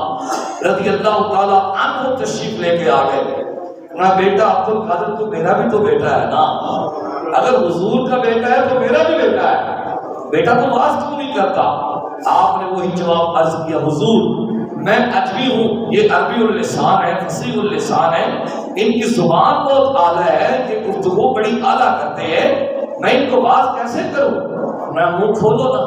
رضی اللہ تعالی عنہ تشریف لے کے آ گئے۔ میرا بیٹا عبد القادر تو میرا بھی تو بیٹا ہے نا، اگر حضور کا بیٹا ہے تو میرا بھی بیٹا ہے، بیٹا تو واز کیوں نہیں کرتا؟ آپ نے وہی جواب عرض کیا حضور میں عجمی ہوں، یہ عربی اللسان ہے، فصیح اللسان ہے، ان کی زبان بہت اعلیٰ ہے، یہ گفتگو بڑی اعلیٰ کرتے ہیں، میں ان کو بات کیسے کروں؟ میں منہ کھولو نا۔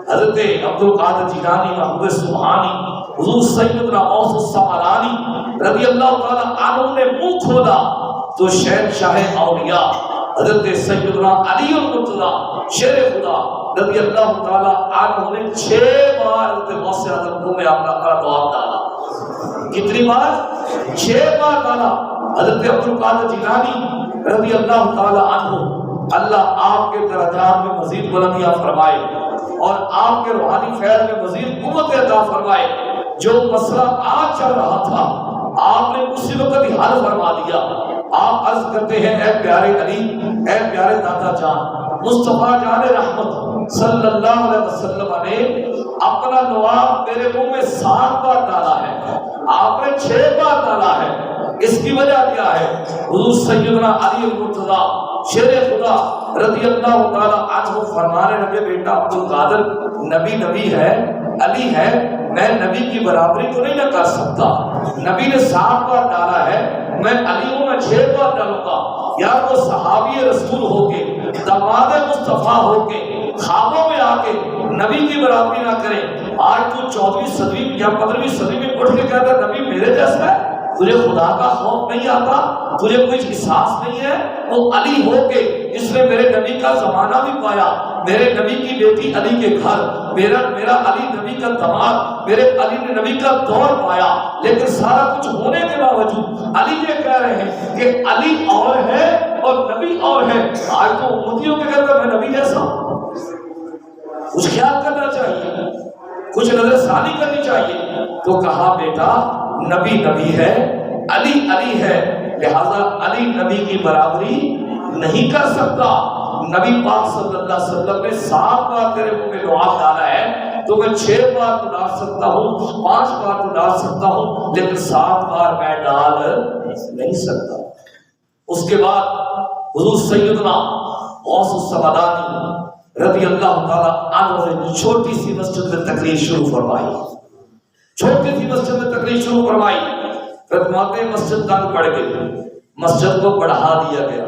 حضرت عبد القادر جیلانی محمود سبحانی حضور سیدنا غوث الثمرانی رضی اللہ تعالی عنہ نے منہ کھولا تو شہنشاہ اولیاء حضرت سیدنا علی المرتضیٰ شیر خدا رضی اللہ تعالیٰ عنہ نے 6 بار غوث اعظم کو میں اپنا دعا ڈالا. کتنی بار؟ 6 بار ڈالا. حضرت عبد القادر جیلانی رضی اللہ تعالیٰ عنہ، اللہ آپ کے درجات میں مزید بلندیاں فرمائے اور آپ کے روحانی فیض میں مزید قوت عطا فرمائے. جو مسئلہ آج چل رہا تھا آپ نے اسی وقت ہی حل فرما دیا. آپ عرض کرتے ہیں اے پیارے علی، اے پیارے دادا جان، مصطفیٰ جان رحمت صلی اللہ علیہ وسلم نے اپنا لعاب میرے منہ میں 7 بار ڈالا ہے، آپ نے 6 بار ڈالا ہے. اس کی وجہ کیا ہے؟ حضور سیدنا علی المرتضیٰ شیر خدا رضی اللہ تعالیٰ عنہ فرمانے لگے بیٹا عبد القادر نبی ہے، علی ہے، میں نبی کی برابری تو نہیں نہ کر سکتا. نبی نے 7 بار ڈالا ہے، میں علی ہوں، میں 6 بار ڈالوں گا. یار وہ صحابی رسول ہو کے، داماد مصطفیٰ ہو کے، خوابوں میں آ کے نبی کی برابری نہ کرے. آج تو 14ویں صدی یا 15ویں صدی میں اٹھ کے کہتا ہے نبی میرے جیسا ہے، تجھے خدا کا خوف نہیں آتا، تجھے کچھ احساس نہیں ہے. وہ علی ہو کے جس نے میرے نبی کا زمانہ بھی پایا، میرے نبی کی بیٹی علی کے گھر، میرا علی نبی کا داماد، میرے علی نے نبی کا دور پایا. لیکن سارا کچھ ہونے کے باوجود علی یہ کہہ رہے ہیں کہ علی اور ہے اور نبی اور ہے. آج تو امتیوں کے کہتا میں نبی جیسا ہوں. کچھ خیال کرنا چاہیے، کچھ نظر ثانی کرنی چاہیے. تو کہا بیٹا نبی ہے، علی ہے، لہذا علی نبی کی برابری نہیں کر سکتا. نبی پاک صلی اللہ علیہ وسلم نے 7 بار تیرے منہ میں لعاب ڈالا ہے تو میں 6 بار تو ڈال سکتا ہوں، 5 بار تو ڈال سکتا ہوں، لیکن 7 بار میں ڈال نہیں سکتا. اس کے بعد حضور سیدنا غوث السمدانی رضی اللہ تعالیٰ عنہ نے چھوٹی سی مسجد میں تقریر شروع فرمائی. چھوٹی سی مسجد میں تقریر شروع فرمائی. فرماتے مسجد تنگ پڑ گئی، مسجد کو بڑھا دیا گیا،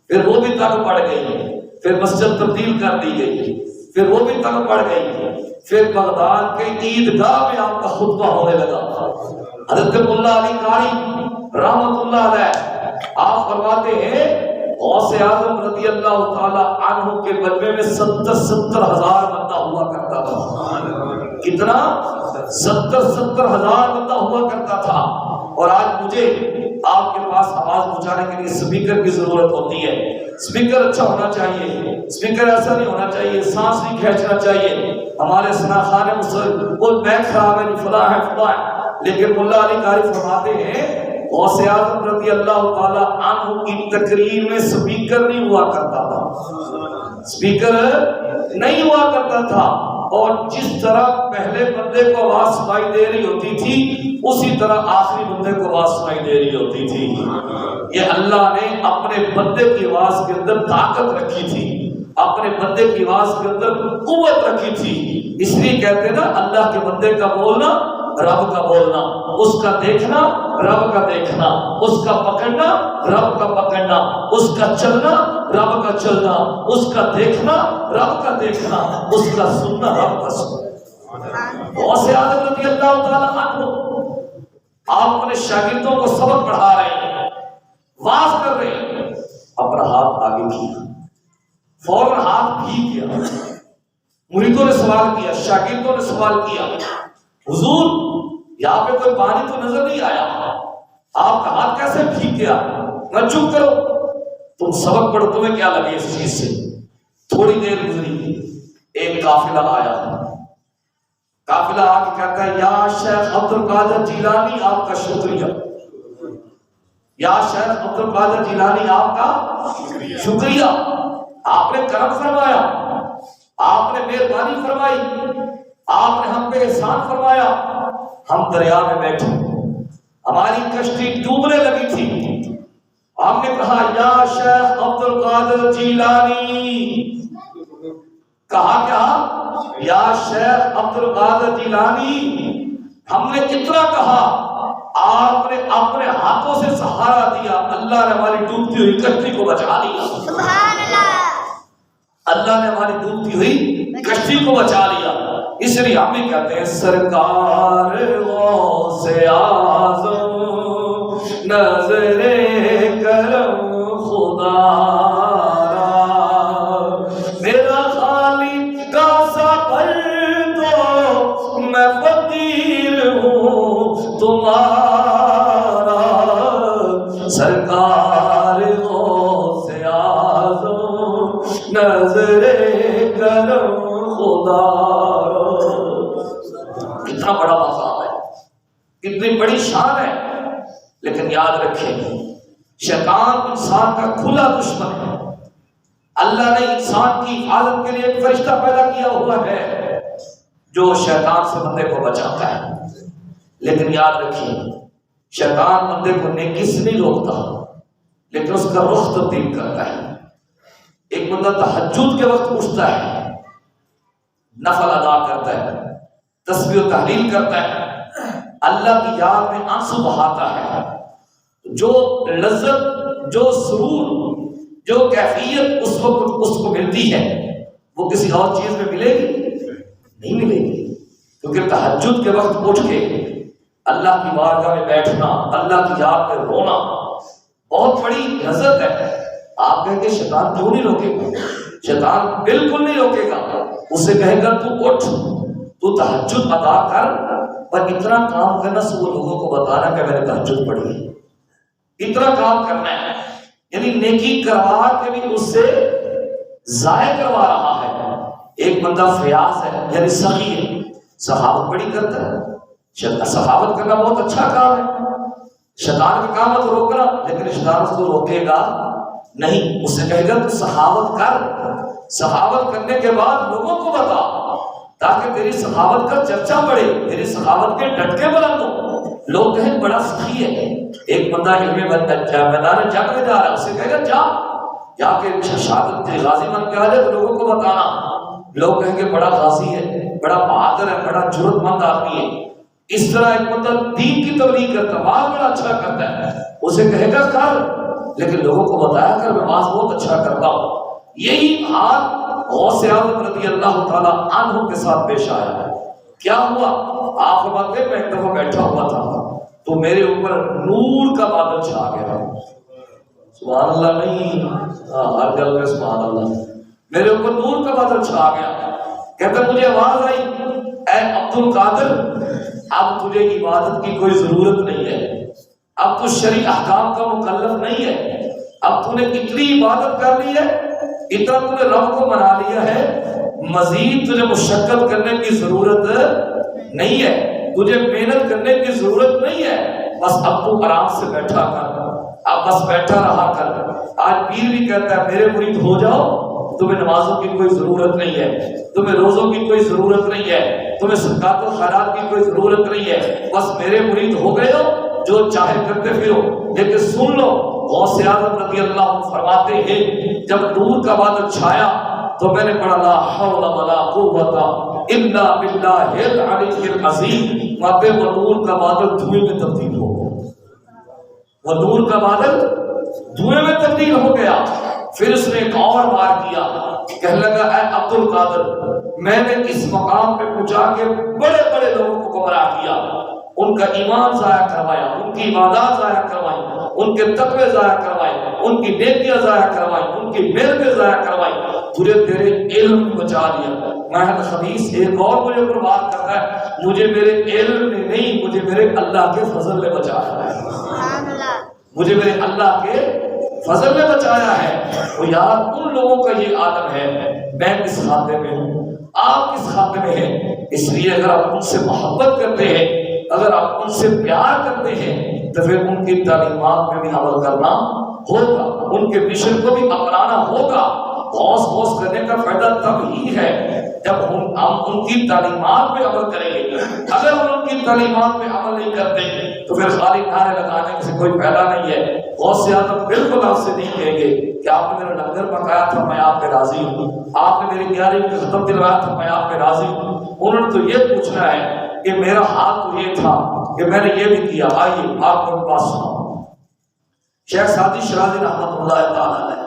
پھر وہ بھی تنگ پڑ گئی، پھر مسجد تبدیل کر دی گئی، پھر وہ بھی تنگ پڑ گئی. پھر بغداد کے عیدگاہ میں آپ کا خطبہ ہونے لگا. حضرت ملا علی قاری رحمت اللہ علیہ آپ فرماتے ہیں غوث اعظم رضی اللہ تعالی عنہ کے بلبے میں 70 ہزار بندہ ہوا کرتا تھا. کتنا؟ 70 ہزار بندہ ہوا کرتا تھا. اور آج مجھے آپ کے پاس آواز پہنچانے کے لیے سپیکر کی ضرورت ہوتی ہے. سپیکر اچھا ہونا چاہیے، سپیکر ایسا نہیں ہونا چاہیے سانس نہیں کھینچنا چاہیے. ہمارے سنا خان وہ بیک خراب ہے، فلاں ہے. لیکن ملا علی قاری فرماتے ہیں غوث اعظم رضی اللہ تعالی عنہ کی تقریر میں سپیکر نہیں ہوا کرتا تھا، سپیکر نہیں ہوا کرتا تھا. اور جس طرح پہلے بندے کو آواز سنائی دے رہی ہوتی تھی اسی طرح آخری بندے کو آواز سنائی دے رہی ہوتی تھی. یہ اللہ نے اپنے بندے کی آواز کے اندر طاقت رکھی تھی، اپنے بندے کی آواز کے اندر قوت رکھی تھی. اس لیے کہتے ہیں نا اللہ کے بندے کا بولنا رب کا بولنا، اس کا دیکھنا رب کا دیکھنا، اس کا پکڑنا رب کا پکڑنا، اس کا چلنا رب کا چلنا، اس کا دیکھنا رب کا دیکھنا، اس کا سننا رب کا سننا. غوث اعظم رضی اللہ تعالی عنہ آپ اپنے شاگردوں کو سبق پڑھا رہے ہیں، واعظ کر رہے ہیں. اپنا ہاتھ آگے کیا، فوراً ہاتھ بھی کیا. مریدوں نے سوال کیا، شاگردوں نے سوال کیا حضور یہاں پہ کوئی پانی تو نظر نہیں آیا، آپ کا ہاتھ کیسے بھیگ گیا؟ نہ چپ کرو، تم سبق پڑھو، تمہیں کیا لگے اس چیز سے؟ تھوڑی دیر گزری، ایک قافلہ آیا. قافلہ آ کے کہتا ہے یا شیخ عبد القادر جیلانی آپ کا شکریہ، یا شیخ عبد القادر جیلانی آپ کا شکریہ، آپ نے کرم فرمایا، آپ نے مہربانی فرمائی، آپ نے ہم پہ احسان فرمایا. ہم دریا میں بیٹھے، ہماری کشتی ڈوبنے لگی تھی. ہم نے کہا یا شیخ عبد القادر جیلانی، کہا کیا؟ یا شیخ عبد القادر جیلانی. ہم نے اتنا کہا، آپ نے اپنے ہاتھوں سے سہارا دیا، اللہ نے ہماری ڈوبتی ہوئی کشتی کو بچا لیا. سبحان اللہ، اللہ نے ہماری ڈوبتی ہوئی کشتی کو بچا لیا. اس لیے ہم بھی کہتے ہیں سرکار غوث اعظم نظر کرم خدا را، میرا خالی نظر کرم خدا. کتنا بڑا مقام ہے، کتنی بڑی شان ہے. لیکن یاد رکھیں شیطان انسان کا کھلا دشمن ہے. اللہ نے انسان کی حفاظت کے لیے ایک فرشتہ پیدا کیا ہوا ہے جو شیطان سے بندے کو بچاتا ہے. لیکن یاد رکھیں شیطان بندے کو نیکی سے نہیں روکتا لیکن اس کا رخ تبدیل کرتا ہے. ایک بندہ تہجد کے وقت اٹھتا ہے، نفل ادا کرتا ہے، تسبیح و تحلیل کرتا ہے، اللہ کی یاد میں آنسو بہاتا ہے، جو لذت، جو سرور، جو کیفیت اس کو ملتی ہے وہ کسی اور چیز میں ملے گی؟ نہیں ملے گی. کیونکہ تہجد کے وقت اٹھ کے اللہ کی بارگاہ میں بیٹھنا، اللہ کی یاد میں رونا بہت بڑی لذت ہے. آپ کہیں گے شیطان کیوں نہیں روکے گا؟ شیطان بالکل نہیں روکے گا. اسے کہے گا تو اٹھ، تو تہجد ادا کر، پر اتنا کام کرنا سو لوگوں کو بتانا کہ میں نے تہجد پڑھی ہے. اتنا کام کرنا ہے، یعنی نیکی کروا کے بھی اس سے ضائع کروا رہا ہے. ایک بندہ فیاض ہے یعنی سخی ہے، سخاوت بڑی کرتا ہے. سخاوت کرنا بہت اچھا کام ہے. شیطان کا کام ہے تو روکنا، لیکن شیطان اس کو روکے گا نہیں. اس سے کہے گا تو سخاوت کر، سخاوت کرنے کے بعد لوگوں کو بتا تاکہ تیری سخاوت کا چرچا بڑھے، تیری سخاوت کے ڈٹکے بلند ہو، لوگ کہیں بڑا سخی ہے. ایک بندہ علمی میدان جنگ میں جا رہا ہے، اسے کہے گا جا کے شہادت غازی بن کے آ جائے تو لوگوں کو بتانا. لوگ کہیں گے بڑا غازی ہے، بڑا بہادر ہے، بڑا جرأت مند آدمی ہے. اس طرح ایک بندہ دین کی تبلیغ کرتا ہے، نماز بڑا اچھا کرتا ہے، اسے کہے گا کر، لیکن لوگوں کو بتایا کر نماز بہت اچھا کرتا ہوں. یہی حال غوث اعظم رضی اللہ تعالیٰ عنہ کے ساتھ پیش آیا ہے. کیا ہوا؟ آپ فرماتے ہیں میں ایک دفعہ بیٹھا ہوا تھا تو میرے اوپر نور کا بادل چھا گیا. سبحان اللہ نہیں، ہر گل میں سبحان اللہ. میرے اوپر نور کا بادل چھا گیا. کہتا مجھے آواز آئی اے عبد القادر، اب تجھے عبادت کی کوئی ضرورت نہیں ہے، اب تو شرعی احکام کا مکلف نہیں ہے، اب تو نے اتنی عبادت کر لی ہے، اتنا تو نے رب کو منا لیا ہے، مزید تجھے مشقت کرنے کی ضرورت نہیں ہے، تجھے محنت کرنے کی ضرورت نہیں ہے، بس اب تو آرام سے بیٹھا کر، اب بس بیٹھا رہا کر. آج پیر بھی کہتا ہے میرے مرید ہو جاؤ، تمہیں نمازوں کی کوئی ضرورت نہیں ہے، تمہیں روزوں کی کوئی ضرورت نہیں ہے، تمہیں صدقات و خیرات کی کوئی ضرورت نہیں ہے، بس میرے مرید ہو گئے ہو، جو چاہے کرتے پھرو. لیکن سن لو غوث اعظم رضی اللہ عنہ فرماتے ہیں جب نور کا بادل چھایا تو میں نے پڑھا لا حول ولا قوت الا باللہ العلی العظیم. وہاں پہ وہ نور کا بادل دھوئیں میں تبدیل ہو گیا، وہ نور کا بادل دھوئیں میں تبدیل ہو گیا. پھر اس نے ایک اور بار کیا، کہنے لگا اے عبد القادر میں نے اس مقام پہ پہنچا کے بڑے بڑے لوگوں کو گمراہ کیا، ان کا ایمان ضائع کروایا، ان کی عبادات ضائع کروائی، ان کے تقوی ضائع کروائے، ان کی نیکیاں ضائع کروائی، ان کی محنتیں ضائع کروائی، تجھے تیرے علم نے بچا لیا. محض خبیث ایک اور مجھے پر بات کرتا ہے، مجھے میرے علم نے نہیں، مجھے میرے اللہ کے فضل نے بچایا ہے، مجھے میرے اللہ کے فضل نے بچایا ہے. وہ یار ان لوگوں کا یہ عالم ہے، میں کس خاتے میں ہوں، آپ کس خاتے میں ہیں. اس لیے اگر آپ ان سے محبت کرتے ہیں، اگر آپ ان سے پیار کرتے ہیں تو پھر ان کی تعلیمات میں بھی عمل کرنا ہوگا، ان کے مشن کو بھی اپنانا ہوگا. غوث کرنے کا فائدہ تب ہی ہے جب ہم ان کی تعلیمات پہ عمل کریں گے. اگر ہم ان کی تعلیمات پہ عمل نہیں کرتے تو پھر خالی نعرے لگانے سے کوئی فائدہ نہیں ہے. غوث اعظم بالکل آپ سے نہیں کہیں گے کہ آپ نے میرا لنگر پکایا تھا میں آپ پہ راضی ہوں، آپ نے میری 11ویں کا ختم دلوایا تھا میں آپ پہ راضی ہوں. انہوں نے تو یہ پوچھنا ہے کہ میرا ہاتھ تو یہ تھا کہ میں نے یہ بھی کیا. آئیے آپ کو بات سناؤ. شیخ سعدی شرازی رحمۃ اللہ تعالی علیہ.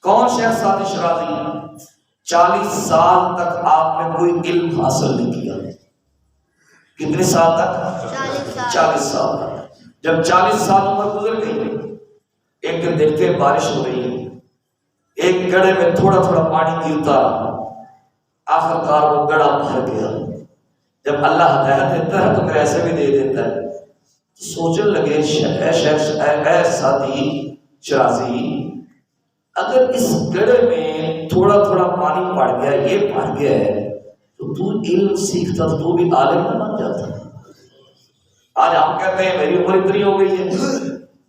کون شیخ سعدی شرازی؟ 40 سال تک آپ نے کوئی علم حاصل نہیں کیا. کتنے سال تک؟ 40 سال تک. جب 40 سال عمر گزر گئی، ایک دن دیکھتے بارش ہو رہی ہے، ایک گڑھے میں تھوڑا تھوڑا پانی گرتا رہا، آخر کار وہ گڑھا بھر گیا. جب اللہ ہدایت دیتا ہے تو پھر ایسے بھی دے دیتا ہے. سوچنے لگے اے سعدی شرازی، اگر اس گڑھے میں تھوڑا تھوڑا پانی پڑ گیا، یہ پڑ گیا ہے، تو علم سیکھتا تو بھی عالم نہ بن جاتا۔ آج ہم کہتے ہیں میری عمر اتنی ہو گئی ہے،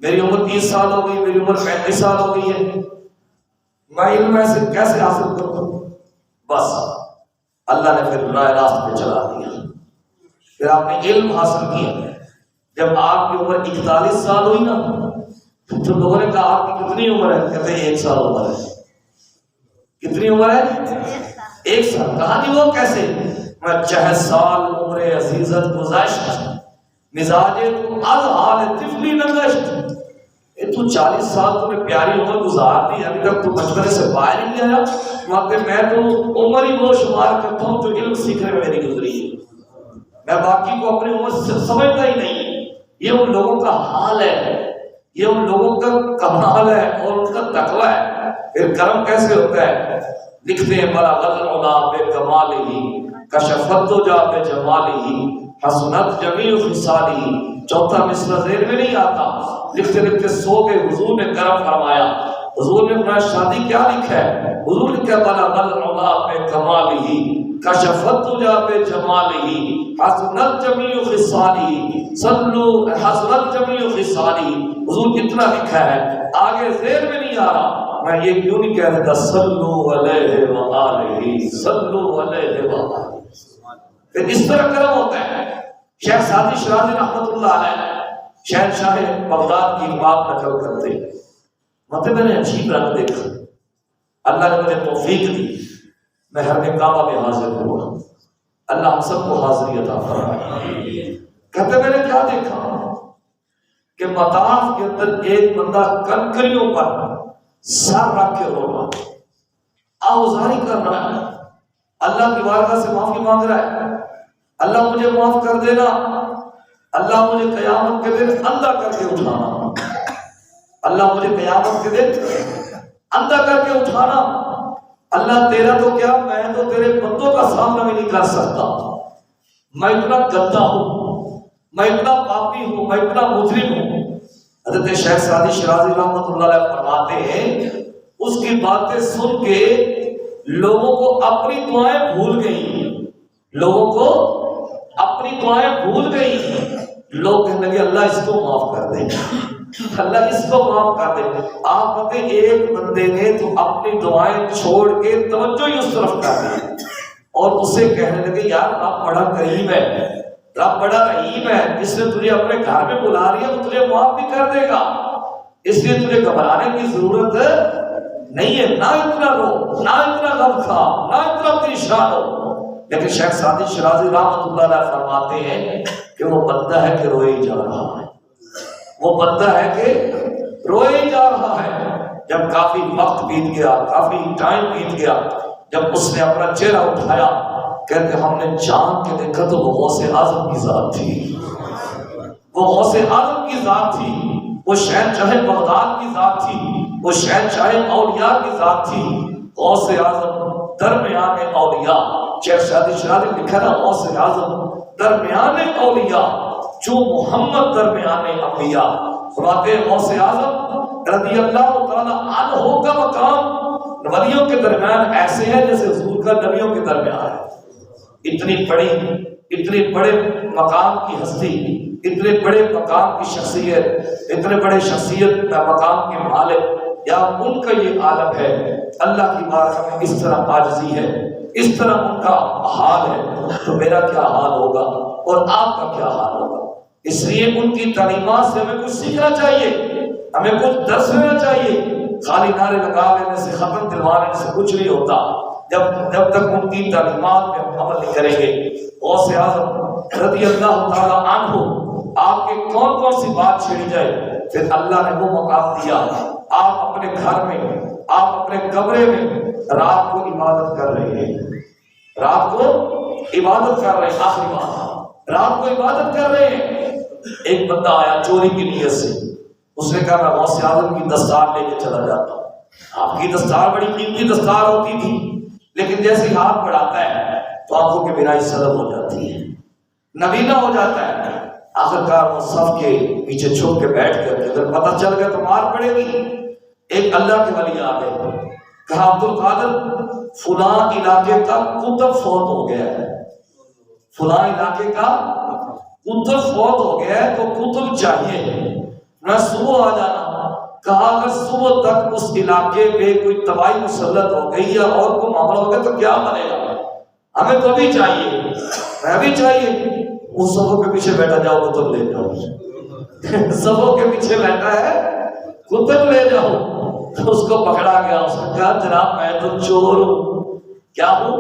میری عمر 30 سال ہو گئی، میری عمر 35 سال ہو گئی ہے، میں علم ایسے کیسے حاصل کروں؟ بس اللہ نے پھر راہ راست پہ چلا دیا، پھر آپ نے علم حاصل کیا۔ جب آپ کی عمر 41 سال ہوئی نا تو لوگوں نے کہا آپ کی کتنی عمر ہے؟ کہتے ہیں 1 سال عمر ہے۔ کتنی عمر ہے؟ 1 سال۔ کہا جی وہ کیسے؟ میں 60 سال عمر عزیزت گزشت، مزاجے تو از حال طفلی نگشت۔ تو 40 سال تم نے پیاری عمر گزار دی، ابھی تک تو بچپنے سے باہر ہی نہیں آیا۔ وہاں پہ میں تو عمر ہی وہ شمار کرتا ہوں جو علم سیکھنے میں میری گزری ہے، میں باقی کو اپنی عمر سے سمجھتا ہی نہیں۔ یہ ان لوگوں کا حال ہے، یہ ان لوگوں کا کمال ہے اور ان کا تقوی ہے۔ پھر کرم کیسے ہوتا ہے؟ لکھتے ہیں بلغ العلا بکمالہ کشفت الدجا بجمالہ حسنت جمیع خصالہ۔ چوتھا مصرع ذہن میں نہیں آتا، لکھتے لکھتے سو گئے، حضور نے کرم فرمایا۔ حضور نے اپنا شادی کیا لکھا ہے؟ حضور نے کیا بلغ العلا بکمالہ کشفت الدجا بجمالہ حسنت جمیع خصالہ صلو حسنت جمیع خصالہ۔ حضور اتنا لکھا ہے، آگے ذہن میں نہیں آ رہا۔ میں یہ کیوں نہیں کہہ دیتا صلو علیہ وآلہ صلو علیہ وآلہ؟ پھر اس طرح کرم ہوتا ہے۔ شیخ سعدی شیرازی رحمۃ اللہ علیہ شہنشاہ بغداد کی بات نقل کرتے ہیں، مطلب میں نے عجیب رنگ دیکھا، اللہ نے مجھے توفیق دی، میں حرم کعبہ میں حاضر ہوا، اللہ ہم سب کو حاضری عطا فرمائے۔ کہتے میں نے کیا دیکھا کہ مطاف کے اندر ایک بندہ کنکریوں پر سر رکھ کے رو رہا، آہوزاری کر رہا ہے، اللہ کی بارگاہ سے معافی مانگ رہا ہے، اللہ مجھے معاف کر دینا، اللہ مجھے قیامت کے دن اندھا کر کے اٹھانا، اللہ مجھے قیامت کے دن اندھا کر کے اٹھانا، اللہ تیرا تو کیا، میں تو تیرے بندوں کا سامنا بھی نہیں کر سکتا، میں اتنا گندا ہوں، میں اتنا پاپی ہوں، میں اتنا مجرم ہوں۔ حضرت شیخ سعدی شیرازی رحمۃ اللہ علیہ فرماتے ہیں اس کی باتیں سن کے لوگوں کو اپنی دعائیں بھول گئی، لوگوں کو اپنی دعائیں بھول گئی۔ لوگ کہنے لگے اللہ اس کو معاف کر دے، اللہ اس کو معاف کر دے۔ آپ کہتے ایک بندے نے تو اپنی دعائیں چھوڑ کے توجہ ہی اس طرف کر دی اور اسے کہنے لگے یار رب بڑا کریم ہے، رب بڑا رحیم ہے، جس نے تجھے اپنے گھر میں بلا رہی ہے وہ تجھے معاف بھی کر دے گا، اس لیے تجھے گھبرانے کی ضرورت نہیں ہے، نہ اتنا رو، نہ اتنا غم کھا، نہ اتنا پریشان ہو۔ لیکن شیخ سعدی شیرازی رحمۃ اللہ علیہ فرماتے ہیں کہ وہ بندہ ہے کہ روئے جا رہا ہے، وہ بندہ ہے کہ روئے جا رہا ہے۔ جب کافی وقت بیت گیا، کافی ٹائم بیت گیا، جب اس نے اپنا چہرہ اٹھایا، کہتے ہم نے جان کے دیکھا تو وہ غوث اعظم کی ذات تھی، وہ غوث اعظم کی ذات تھی، وہ شہنشاہ بغداد کی ذات تھی، وہ شہنشاہ اولیاء کی ذات تھی، غوث اعظم درمیان اولیاء۔ شیخ سعدی شیرازی نے لکھا نا غوث اعظم درمیان اولیاء جو محمد درمیان انبیاء۔ فرماتے ہیں غوث اعظم رضی اللہ تعالی عنہ کا مقام ولیوں کے درمیان ایسے ہے جیسے حضور کا نبیوں کے درمیان ہے۔ اتنی بڑے مقام کی ہستی، اتنے بڑے مقام کی شخصیت، اتنے بڑے شخصیت مقام کے مالک، یا ان کا یہ عالم ہے، اللہ کی بارگاہ میں اس طرح عاجزی ہے، اس طرح ان کا حال ہے، تو میرا کیا حال ہوگا اور آپ کا کیا حال ہوگا؟ اس لیے ان کی تعلیمات سے ہمیں کچھ سیکھنا چاہیے، ہمیں کچھ درس لینا چاہیے۔ خالی نعرے لگا لینے سے، ختم دلوا لینے سے کچھ نہیں ہوتا جب تک ان کی تعلیمات میں ہم عمل نہیں کریں گے۔ غوث اعظم رضی اللہ تعالی عنہ آپ کے کون سی بات چھیڑی جائے، پھر اللہ نے وہ مقام دیا، آپ اپنے گھر میں، آپ اپنے کمرے میں رات کو عبادت کر رہے ہیں، رات کو عبادت کر رہے ہیں، آخری بات رات کو عبادت کر رہے ہیں۔ ایک بندہ آیا چوری کی نیت سے، اس نے کہا میں غوث اعظم کی دستار لے کے چلا جاتا ہوں۔ آپ کی دستار بڑی قیمتی دستار ہوتی تھی، لیکن جیسے ہاتھ بڑھاتا ہے تو آنکھوں کی بینائی سلب ہو جاتی ہے، نبینا ہو جاتا ہے۔ آخرکار وہ صف کے پیچھے چھپ کے بیٹھ گئے، اگر پتہ چل گیا تو مار پڑے گی، ایک اللہ کے ولی آ گئے، کہا عبد القادر فلاں علاقے کا کتب فوت ہو گیا ہے، فلاں علاقے کا کتب فوت ہو گیا ہے تو کتب چاہیے، میں صبح آ جانا۔ کہا اگر صبح تک اس علاقے پہ کوئی تباہی مسلط ہو گئی یا اور کوئی معاملہ ہو گیا تو کیا بنے گا، ہمیں تو ابھی چاہیے، میں بھی چاہیے۔ اس صفوں کے پیچھے بیٹھا جاؤ کتب لے جاؤ، صفوں کے پیچھے بیٹھا ہے کتب لے جاؤ۔ اس کو پکڑا گیا، اس نے کہا جناب میں تو چور ہوں۔ کیا ہوں؟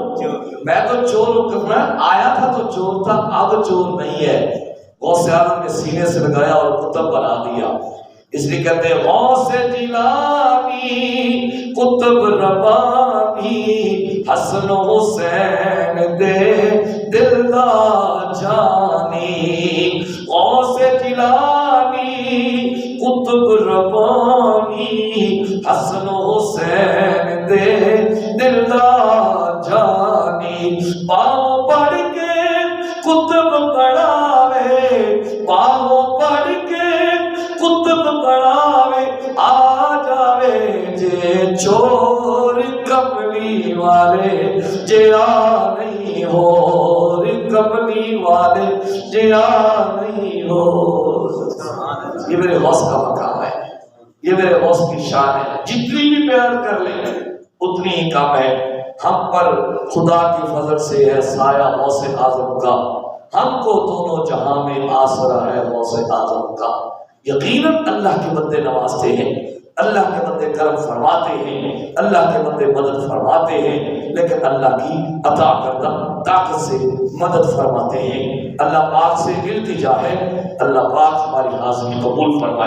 میں تو چور ہوں، میں آیا تھا تو چور تھا، اب چور نہیں ہے۔ غوث اعظم نے سینے سے لگایا اور کتب بنا دیا۔ اس لیے کہتے ہیں غوث جیلانی قطب ربانی حسن حسین دے دلدار جانی، غوث جیلانی قطب ربانی حسن حسین دے دلدار جانی، پاؤں پڑھ کے قطب پڑھاوے، پاؤں پڑھ کے قطب پڑھاوے، آ جاوے جے چور کملی والے جے آ نہیں ہو، کملی والے جے آ نہیں ہو۔ یہ میرے غوث کا مقام ہے، یہ میرے غوث کی شان ہے، جتنی بھی بیان کر لیں اتنی ہی کم ہے۔ ہم پر خدا کی فضل سے ہے سایہ غوث اعظم کا، ہم کو دونوں جہاں میں آسرا ہے غوث اعظم کا۔ یقیناً اللہ کے بندے نوازتے ہیں، اللہ کے بندے کرم فرماتے ہیں، اللہ کے بندے مدد فرماتے ہیں، لیکن اللہ کی عطا کردہ طاقت سے مدد فرماتے ہیں۔ اللہ پاک سے التجا ہے، اللہ پاک ہماری حاضری قبول فرمائے۔